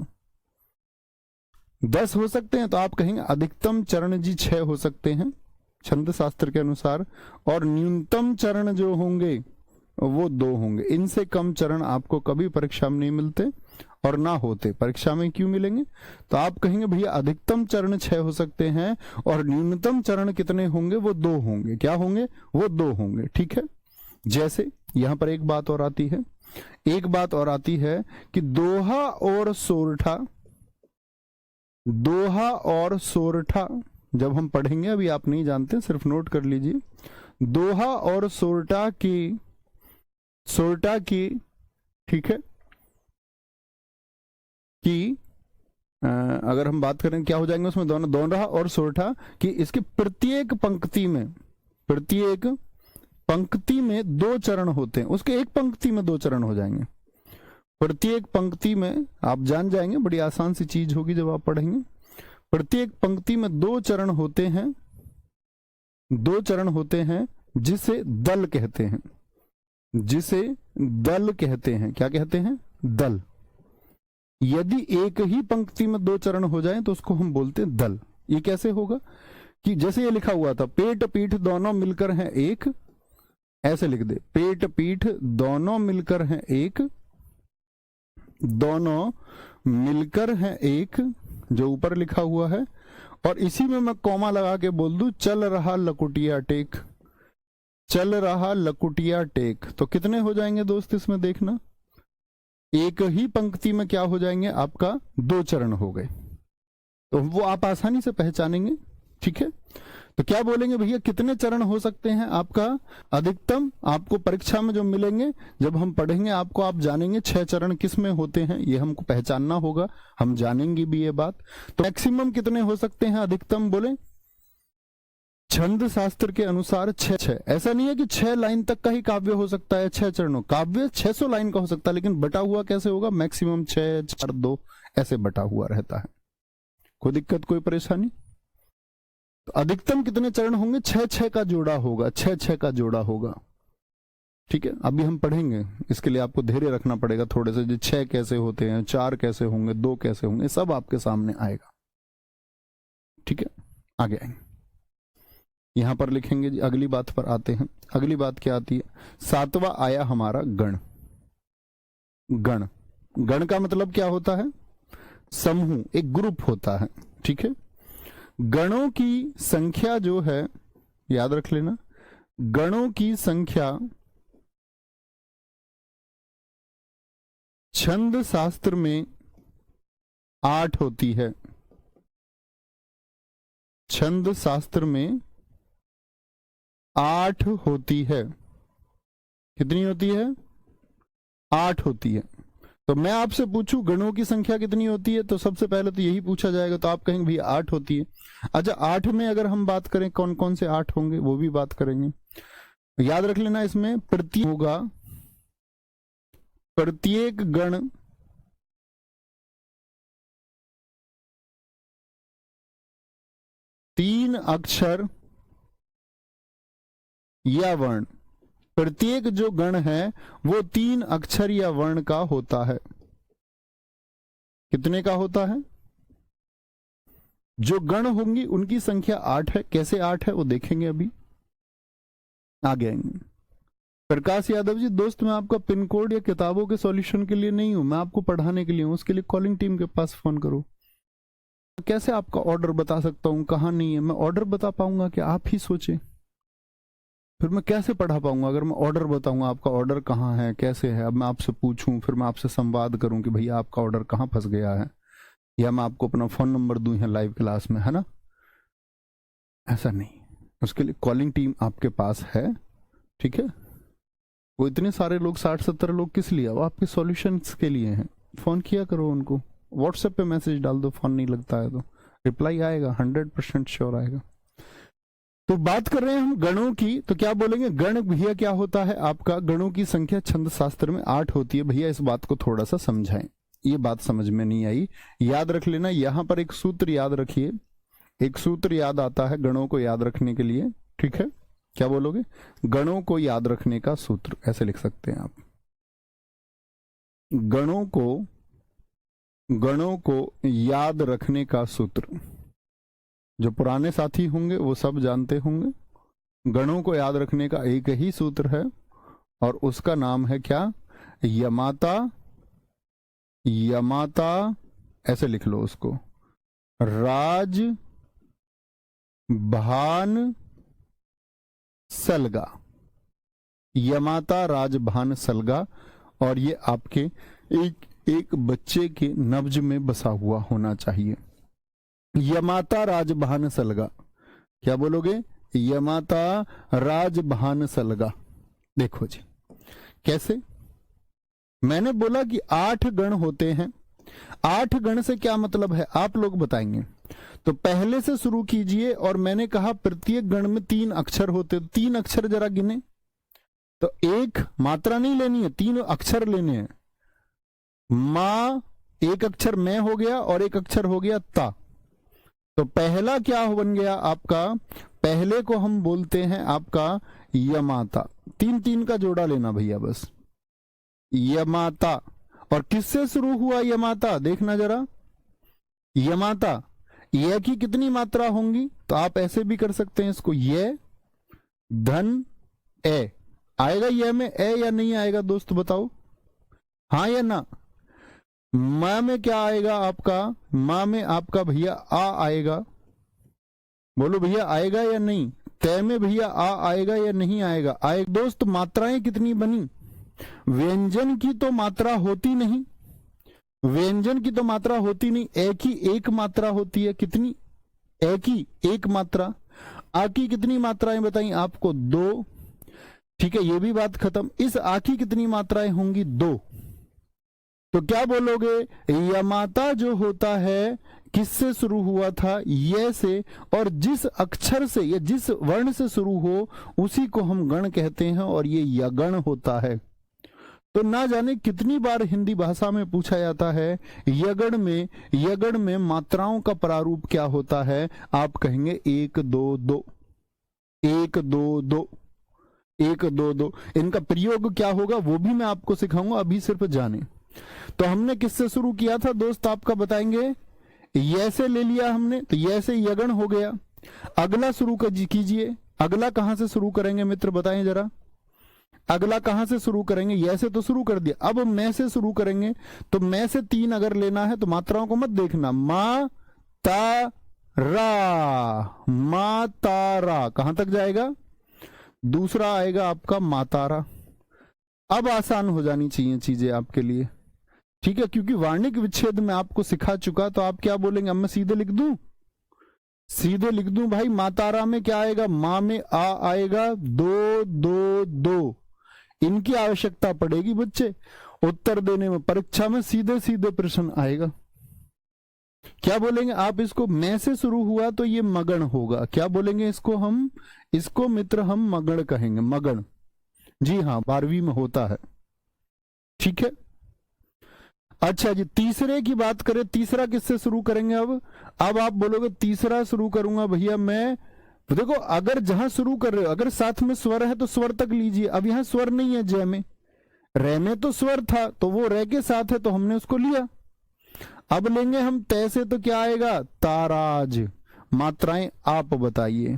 10 हो सकते हैं। तो आप कहेंगे अधिकतम चरण जी 6 हो सकते हैं छंद शास्त्र के अनुसार, और न्यूनतम चरण जो होंगे वो 2 होंगे। इनसे कम चरण आपको कभी परीक्षा में नहीं मिलते, और ना होते। परीक्षा में क्यों मिलेंगे? तो आप कहेंगे भैया अधिकतम चरण 6 हो सकते हैं, और न्यूनतम चरण कितने होंगे? वो 2 होंगे। क्या होंगे? वो 2 होंगे। ठीक है, जैसे यहां पर एक बात और आती है, एक बात और आती है कि दोहा और सोरठा, दोहा और सोरठा जब हम पढ़ेंगे, अभी आप नहीं जानते, सिर्फ नोट कर लीजिए। दोहा और सोरठा की ठीक है कि अगर हम बात करें क्या हो जाएंगे उसमें, दोनहा और सोरठा कि इसके प्रत्येक पंक्ति में 2 चरण होते हैं, उसके एक पंक्ति में 2 चरण हो जाएंगे। प्रत्येक पंक्ति में आप जान जाएंगे, बड़ी आसान सी चीज होगी जब आप पढ़ेंगे। प्रत्येक पंक्ति में 2 चरण होते हैं, 2 चरण होते हैं जिसे दल कहते हैं, क्या कहते हैं? दल। यदि एक ही पंक्ति में 2 चरण हो जाएं तो उसको हम बोलते हैं दल। ये कैसे होगा कि जैसे ये लिखा हुआ था, पेट पीठ दोनों मिलकर हैं एक, ऐसे लिख दे, पेट पीठ दोनों मिलकर हैं एक, दोनों मिलकर हैं एक, जो ऊपर लिखा हुआ है, और इसी में मैं कॉमा लगा के बोल दूं, चल रहा लकुटिया टेक, चल रहा लकुटिया टेक। तो कितने हो जाएंगे दोस्त इसमें देखना, एक ही पंक्ति में क्या हो जाएंगे आपका 2 चरण हो गए, तो वो आप आसानी से पहचानेंगे। ठीक है, तो क्या बोलेंगे भैया, कितने चरण हो सकते हैं आपका अधिकतम? आपको परीक्षा में जो मिलेंगे, जब हम पढ़ेंगे आपको, आप जानेंगे 6 चरण किस में होते हैं, ये हमको पहचानना होगा, हम जानेंगे भी ये बात। तो मैक्सिमम कितने हो सकते हैं, अधिकतम बोले? छंद शास्त्र के अनुसार 6। ऐसा नहीं है कि 6 लाइन तक का ही काव्य हो सकता है 6 चरणों, काव्य 600 लाइन का हो सकता है, लेकिन बटा हुआ कैसे होगा? मैक्सिमम 6, 4, 2 ऐसे बटा हुआ रहता है। कोई दिक्कत, कोई परेशानी? तो अधिकतम कितने चरण होंगे? 6 का जोड़ा होगा, 6 का जोड़ा होगा। ठीक है, अभी हम पढ़ेंगे, इसके लिए आपको धैर्य रखना पड़ेगा थोड़े से, 6 कैसे होते हैं, 4 कैसे होंगे, 2 कैसे होंगे, सब आपके सामने आएगा। ठीक है, आगे आएंगे, यहां पर लिखेंगे जी। अगली बात पर आते हैं। अगली बात क्या आती है? 7वां आया हमारा गण। गण का मतलब क्या होता है? समूह, एक ग्रुप होता है। ठीक है, गणों की संख्या जो है, याद रख लेना, गणों की संख्या छंद शास्त्र में 8 होती है। छंद शास्त्र में 8 होती है। कितनी होती है? 8 होती है। तो मैं आपसे पूछूं गणों की संख्या कितनी होती है, तो सबसे पहले तो यही पूछा जाएगा, तो आप कहेंगे भैया 8 होती है। अच्छा, 8 में अगर हम बात करें कौन कौन से 8 होंगे, वो भी बात करेंगे। याद रख लेना, इसमें प्रत्येक होगा, प्रत्येक गण तीन अक्षर या वर्ण, प्रत्येक जो गण है वो 3 अक्षर या वर्ण का होता है। कितने का होता है? जो गण होंगी उनकी संख्या 8 है। कैसे 8 है वो देखेंगे, अभी आगे आएंगे। प्रकाश यादव जी, दोस्त मैं आपका पिन कोड या किताबों के सॉल्यूशन के लिए नहीं हूं, मैं आपको पढ़ाने के लिए हूं। उसके लिए कॉलिंग टीम के पास फोन करो। कैसे आपका ऑर्डर बता सकता हूं कहां नहीं है? मैं ऑर्डर बता पाऊंगा कि आप ही सोचे, फिर मैं कैसे पढ़ा पाऊंगा? अगर मैं ऑर्डर बताऊंगा आपका ऑर्डर कहाँ है, कैसे है, अब मैं आपसे पूछूं, फिर मैं आपसे संवाद करूं कि भैया आपका ऑर्डर कहाँ फंस गया है, या मैं आपको अपना फोन नंबर दूं यहाँ लाइव क्लास में, है ना? ऐसा नहीं, उसके लिए कॉलिंग टीम आपके पास है। ठीक है, वो इतने सारे लोग, 60-70 लोग किस लिए? वो आपके सॉल्यूशंस के लिए हैं। फोन किया करो उनको, व्हाट्सएप पे मैसेज डाल दो, फोन नहीं लगता है तो रिप्लाई आएगा, 100% श्योर आएगा। तो बात कर रहे हैं हम गणों की, तो क्या बोलेंगे? गण भैया क्या होता है आपका? गणों की संख्या छंद शास्त्र में 8 होती है। भैया इस बात को थोड़ा सा समझाएं, ये बात समझ में नहीं आई। याद रख लेना, यहां पर एक सूत्र याद रखिए, एक सूत्र याद आता है गणों को याद रखने के लिए। ठीक है, क्या बोलोगे? गणों को याद रखने का सूत्र, ऐसे लिख सकते हैं आप। गणों को याद रखने का सूत्र, जो पुराने साथी होंगे वो सब जानते होंगे। गणों को याद रखने का एक ही सूत्र है और उसका नाम है क्या? यमाता। यमाता ऐसे लिख लो उसको, राज भान सलगा। यमाता राजभान सलगा, और ये आपके एक बच्चे के नब्ज में बसा हुआ होना चाहिए। यमाता राजभान सलगा, क्या बोलोगे? यमाता राजभान सलगा। देखो जी कैसे, मैंने बोला कि 8 गण होते हैं। 8 गण से क्या मतलब है आप लोग बताएंगे। तो पहले से शुरू कीजिए, और मैंने कहा प्रत्येक गण में 3 अक्षर होते, 3 अक्षर जरा गिने। तो एक मात्रा नहीं लेनी है, 3 अक्षर लेने हैं। मां, एक अक्षर मैं हो गया और एक अक्षर हो गया ता। तो पहला क्या बन गया आपका, पहले को हम बोलते हैं आपका यमाता। 3 का जोड़ा लेना भैया बस, यमाता। और किससे शुरू हुआ यमाता, देखना जरा। यमाता, ये की कितनी मात्रा होंगी, तो आप ऐसे भी कर सकते हैं इसको, ये धन ए। आएगा ये में ए या नहीं आएगा दोस्त बताओ, हाँ या ना? मां में क्या आएगा आपका, मां में आपका भैया आ आएगा। बोलो भैया आएगा या नहीं? तय में भैया आ आएगा या नहीं आएगा? आए दोस्त। मात्राएं कितनी बनी? व्यंजन की तो मात्रा होती नहीं, व्यंजन की तो मात्रा होती नहीं, ए की एक मात्रा होती है। कितनी? ए की एक मात्रा। आ की कितनी मात्राएं बताई आपको? 2। ठीक है, ये भी बात खत्म। इस आ की कितनी मात्राएं होंगी? 2। तो क्या बोलोगे, यमाता जो होता है किससे शुरू हुआ था? ये से, और जिस अक्षर से या जिस वर्ण से शुरू हो उसी को हम गण कहते हैं, और ये यगण होता है। तो ना जाने कितनी बार हिंदी भाषा में पूछा जाता है यगण में मात्राओं का प्रारूप क्या होता है? आप कहेंगे 1 2 2, 1 2 2, 1 2 2। इनका प्रयोग क्या होगा वो भी मैं आपको सिखाऊंगा, अभी सिर्फ जाने। तो हमने किससे शुरू किया था दोस्त, आपका बताएंगे? ये से ले लिया हमने, तो ये से यगण हो गया। अगला शुरू कीजिए। अगला कहां से शुरू करेंगे मित्र बताएं जरा, अगला कहां से शुरू करेंगे? ये से तो शुरू कर दिया, अब मैं से शुरू करेंगे। तो मैं से 3 अगर लेना है तो मात्राओं को मत देखना, मा ता रा, मा तारा कहां तक जाएगा? दूसरा आएगा आपका मातारा। अब आसान हो जानी चाहिए चीजें आपके लिए, ठीक है, क्योंकि वार्णिक विच्छेद में आपको सिखा चुका। तो आप क्या बोलेंगे, अब मैं सीधे लिख दूं? सीधे लिख दूं भाई। मातारा में क्या आएगा? मां में आ आएगा, 2 2 2। इनकी आवश्यकता पड़ेगी बच्चे उत्तर देने में, परीक्षा में सीधे सीधे प्रश्न आएगा। क्या बोलेंगे आप इसको? मैं से शुरू हुआ तो ये मगण होगा। क्या बोलेंगे इसको? हम इसको मित्र हम मगण कहेंगे, मगण। जी हाँ, 12वीं में होता है, ठीक है। अच्छा जी, तीसरे की बात करें, तीसरा किससे शुरू करेंगे? अब आप बोलोगे तीसरा शुरू करूंगा भैया मैं। तो देखो, अगर जहां शुरू कर रहे हो, अगर साथ में स्वर है तो स्वर तक लीजिए। अब यहां स्वर नहीं है, जय में, रे में तो स्वर था, तो वो रे के साथ है तो हमने उसको लिया। अब लेंगे हम तय से, तो क्या आएगा? ताराज। मात्राएं आप बताइए,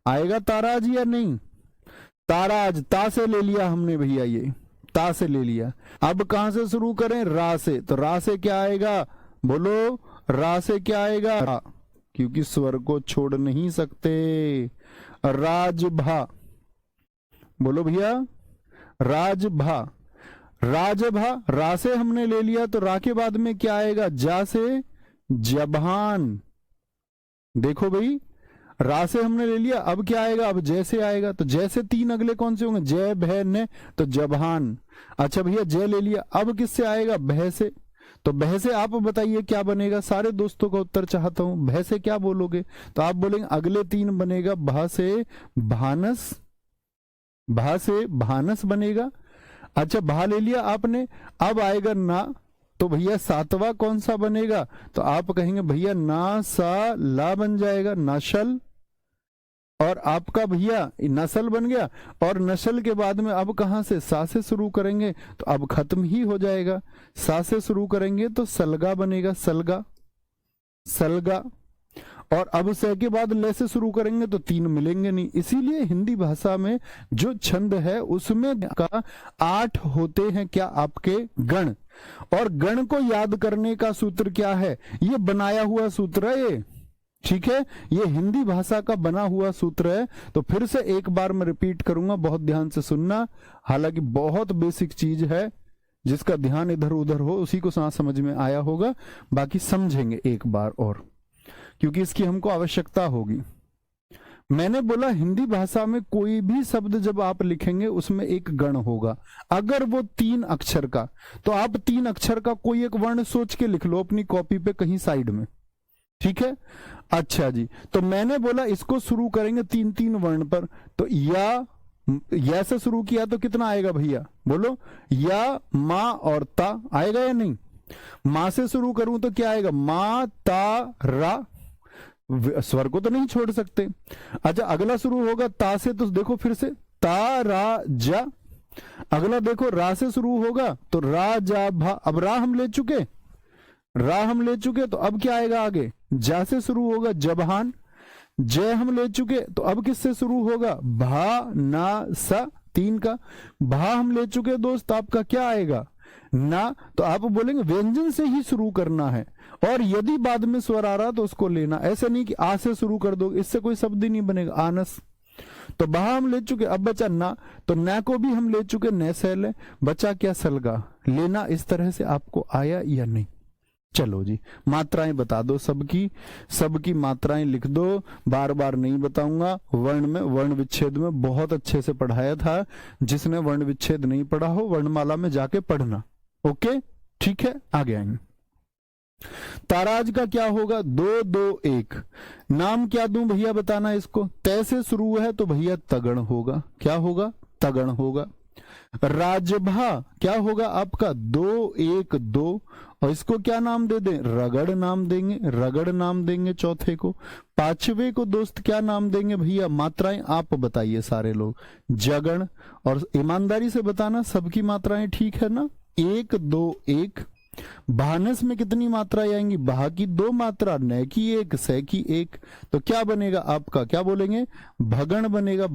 आएगा ताराज या नहीं? ताराज, ता से ले लिया हमने भैया, ये ता से ले लिया। अब कहां से शुरू करें? रा से। तो रा से क्या आएगा? बोलो, रा से क्या आएगा? रा, क्योंकि स्वर को छोड़ नहीं सकते। राजभा, बोलो भैया, राजभा। राजभा, रा से हमने ले लिया, तो रा के बाद में क्या आएगा? जा से जबान। देखो भाई, रा से हमने ले लिया, अब क्या आएगा? अब जैसे आएगा। तो जैसे 3 अगले कौन से होंगे? जय भय ने, तो जबान। अच्छा भैया, जय ले लिया, अब किससे आएगा? भय से। तो भय से आप बताइए क्या बनेगा? सारे दोस्तों का उत्तर चाहता हूं। भय से क्या बोलोगे? तो आप बोलेंगे अगले 3 बनेगा, भा से भानस, भा से भानस बनेगा। अच्छा, भा ले लिया आपने, अब आएगा ना, तो भैया 7वां कौन सा बनेगा? तो आप कहेंगे भैया ना सा ला बन जाएगा, नशल। और आपका भैया नस्ल बन गया, और नस्ल के बाद में अब कहां से? सा से शुरू करेंगे, तो अब खत्म ही हो जाएगा। सा से शुरू करेंगे तो सलगा बनेगा, सलगा, सलगा। और अब स के बाद ले से शुरू करेंगे तो 3 मिलेंगे नहीं। इसीलिए हिंदी भाषा में जो छंद है उसमें का 8 होते हैं क्या? आपके गण। और गण को याद करने का सूत्र क्या है? ये बनाया हुआ सूत्र है ये, ठीक है, ये हिंदी भाषा का बना हुआ सूत्र है। तो फिर से एक बार मैं रिपीट करूंगा, बहुत ध्यान से सुनना। हालांकि बहुत बेसिक चीज है, जिसका ध्यान इधर उधर हो उसी को समझ में आया होगा, बाकी समझेंगे एक बार और, क्योंकि इसकी हमको आवश्यकता होगी। मैंने बोला हिंदी भाषा में कोई भी शब्द जब आप लिखेंगे उसमें एक गण होगा, अगर वो 3 अक्षर का, तो आप 3 अक्षर का कोई एक वर्ण सोच के लिख लो अपनी कॉपी पे कहीं साइड में, ठीक है। अच्छा जी, तो मैंने बोला इसको शुरू करेंगे 3-3 वर्ण पर, तो या से शुरू किया तो कितना आएगा भैया, बोलो, या, मा और ता आएगा या नहीं। माँ से शुरू करूं तो क्या आएगा, मा ता रा, स्वर को तो नहीं छोड़ सकते। अच्छा, अगला शुरू होगा ता से, तो देखो फिर से ता रा जा। अगला देखो रा से शुरू होगा तो रा जा भा, अब रा हम ले चुके, तो अब क्या आएगा आगे, जा से शुरू होगा जबहान। जय हम ले चुके, तो अब किससे शुरू होगा, भा ना सा, 3 का। भा हम ले चुके दोस्त, आपका क्या आएगा, ना, तो आप बोलेंगे व्यंजन से ही शुरू करना है, और यदि बाद में स्वर आ रहा तो उसको लेना, ऐसे नहीं कि आ से शुरू कर दो, इससे कोई शब्द ही नहीं बनेगा, आनस। तो बहा हम ले चुके, अब बचा ना, तो न को भी हम ले चुके, न से ले, बचा क्या, सलगा लेना। इस तरह से आपको आया या नहीं। चलो जी, मात्राएं बता दो, सबकी मात्राएं लिख दो, बार बार नहीं बताऊंगा। वर्ण में, वर्ण विच्छेद में बहुत अच्छे से पढ़ाया था, जिसने वर्ण विच्छेद नहीं पढ़ा हो वर्णमाला में जाके पढ़ना, ओके, ठीक है। आगे आएंगे। ताराज का क्या होगा, 2 2 1। नाम क्या दूं भैया, बताना इसको। तय से शुरू है तो भैया तगण होगा, क्या होगा, तगण होगा। राजभा क्या होगा आपका, 2 1 2, और इसको क्या नाम दे दें, रगड़ नाम देंगे चौथे को। 5वें को दोस्त क्या नाम देंगे भैया, मात्राएं आप बताइए सारे लोग, जगण। और ईमानदारी से बताना सबकी मात्राएं ठीक है ना, 1 2 1। भानस में कितनी मात्राएं आएंगी, बहा की 2 मात्रा, न की 1, से की 1, तो क्या बनेगा आपका, क्या बोलेंगे, भगण बनेगा,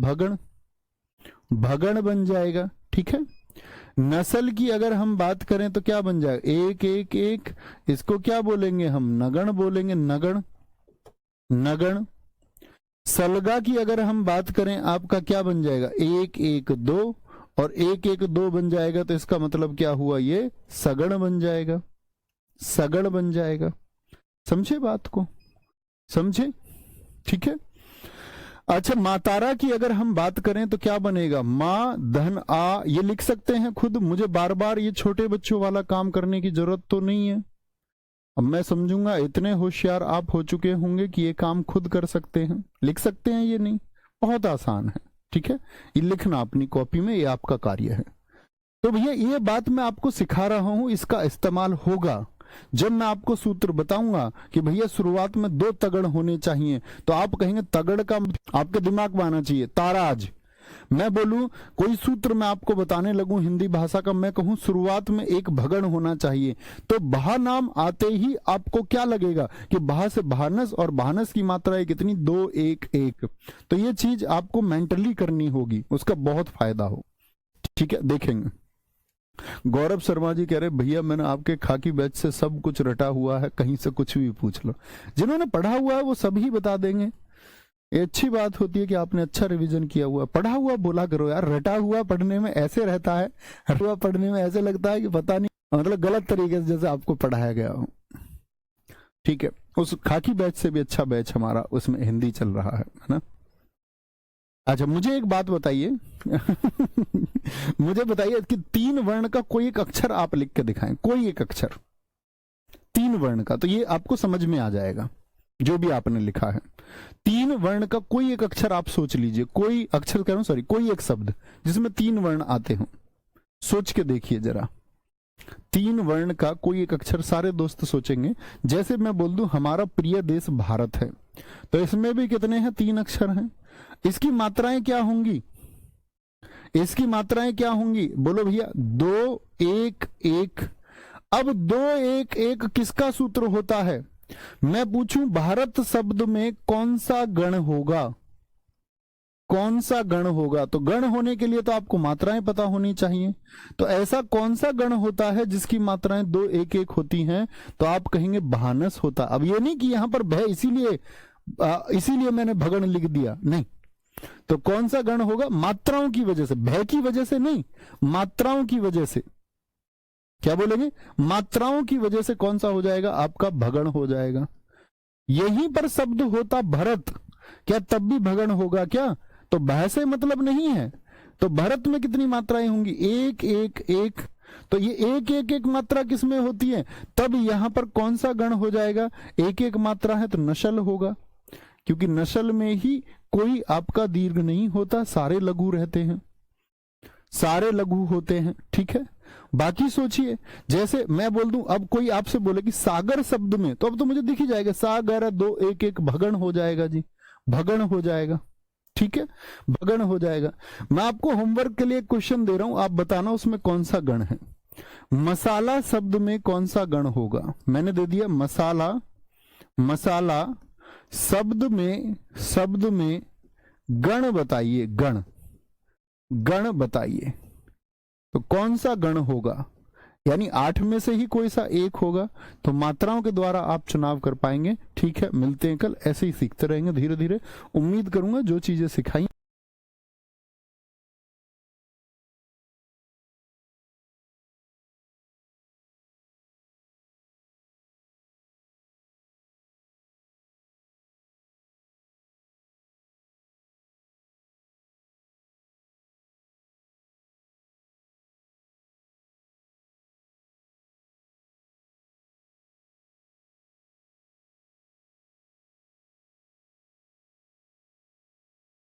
भगण बन जाएगा, ठीक है। नस्ल की अगर हम बात करें तो क्या बन जाएगा, 1 1 1, इसको क्या बोलेंगे हम, नगण बोलेंगे, नगण। सलगा की अगर हम बात करें आपका क्या बन जाएगा, 1 1 2, और 1 1 2 बन जाएगा, तो इसका मतलब क्या हुआ, ये सगण बन जाएगा, समझे बात को, समझे, ठीक है। अच्छा, मातारा की अगर हम बात करें तो क्या बनेगा, माँ धन आ, ये लिख सकते हैं खुद, मुझे बार बार ये छोटे बच्चों वाला काम करने की जरूरत तो नहीं है। अब मैं समझूंगा इतने होशियार आप हो चुके होंगे कि ये काम खुद कर सकते हैं, लिख सकते हैं, ये नहीं, बहुत आसान है, ठीक है। ये लिखना अपनी कॉपी में, ये आपका कार्य है। तो भैया ये बात मैं आपको सिखा रहा हूं, इसका इस्तेमाल होगा जब मैं आपको सूत्र बताऊंगा कि भैया शुरुआत में 2 तगड़ होने चाहिए, तो आप कहेंगे तगड़ का आपके दिमाग में आना चाहिए ताराज। मैं बोलूं कोई सूत्र मैं आपको बताने लगूं हिंदी भाषा का, मैं कहूं शुरुआत में एक भगण होना चाहिए, तो बहा नाम आते ही आपको क्या लगेगा कि बहा से भानस, और भानस की मात्रा कितनी, 2 1 1। तो ये चीज आपको मेंटली करनी होगी, उसका बहुत फायदा हो, ठीक है। देखेंगे, गौरव शर्मा जी कह रहे भैया मैंने आपके खाकी बैच से सब कुछ रटा हुआ है, कहीं से कुछ भी पूछ लो, जिन्होंने पढ़ा हुआ है वो सभी बता देंगे। ये अच्छी बात होती है कि आपने अच्छा रिवीजन किया हुआ, पढ़ा हुआ बोला करो यार, रटा हुआ पढ़ने में ऐसे रहता है, रटा हुआ पढ़ने में ऐसे लगता है कि पता नहीं, मतलब गलत तरीके से जैसे आपको पढ़ाया गया हो, ठीक है। उस खाकी बैच से भी अच्छा बैच हमारा उसमें हिंदी चल रहा है ना। अच्छा, मुझे एक बात बताइए मुझे बताइए कि 3 वर्ण का कोई एक अक्षर आप लिख के दिखाएं, कोई एक अक्षर 3 वर्ण का, तो ये आपको समझ में आ जाएगा जो भी आपने लिखा है। 3 वर्ण का कोई एक अक्षर आप सोच लीजिए, कोई अक्षर कह रहा हूं, सॉरी, कोई एक शब्द जिसमें 3 वर्ण आते हो, सोच के देखिए जरा। 3 वर्ण का कोई एक अक्षर, सारे दोस्त सोचेंगे। जैसे मैं बोल दूं हमारा प्रिय देश भारत है, तो इसमें भी कितने हैं, 3 अक्षर हैं। इसकी मात्राएं क्या होंगी, इसकी मात्राएं क्या होंगी, बोलो भैया, 2 1 1। अब 2 1 1 किसका सूत्र होता है, मैं पूछूं भारत शब्द में कौन सा गण होगा, कौन सा गण होगा, तो गण होने के लिए तो आपको मात्राएं पता होनी चाहिए। तो ऐसा कौन सा गण होता है जिसकी मात्राएं 2 1 1 होती हैं, तो आप कहेंगे भानस होता। अब ये नहीं कि यहां पर भय इसीलिए मैंने भगण लिख दिया, नहीं। तो कौन सा गण होगा, मात्राओं की वजह से, भय की वजह से नहीं, मात्राओं की वजह से, क्या बोलेंगे, मात्राओं की वजह से कौन सा हो जाएगा आपका, भगण हो जाएगा। यहीं पर शब्द होता भरत, क्या तब भी भगण होगा क्या? तो भय से मतलब नहीं है। तो भरत में कितनी मात्राएं होंगी? एक एक एक। तो ये एक एक एक मात्रा किसमें होती है? तब यहां पर कौन सा गण हो जाएगा? एक एक मात्रा है तो नशल होगा, क्योंकि नशल में ही कोई आपका दीर्घ नहीं होता, सारे लघु रहते हैं, सारे लघु होते हैं। ठीक है, बाकी सोचिए, जैसे मैं बोल दूं, अब कोई आपसे बोले कि सागर शब्द में, तो अब तो मुझे दिख ही जाएगा सागर, दो एक एक भगण हो जाएगा जी, भगण हो जाएगा। ठीक है, भगण हो जाएगा। मैं आपको होमवर्क के लिए क्वेश्चन दे रहा हूं, आप बताना उसमें कौन सा गण है। मसाला शब्द में कौन सा गण होगा? मैंने दे दिया मसाला। मसाला शब्द में गण बताइए, गण, गण बताइए। तो कौन सा गण होगा? यानी 8 में से ही कोई सा एक होगा। तो मात्राओं के द्वारा आप चुनाव कर पाएंगे। ठीक है, मिलते हैं कल, ऐसे ही सीखते रहेंगे धीरे धीरे। उम्मीद करूंगा जो चीजें सिखाई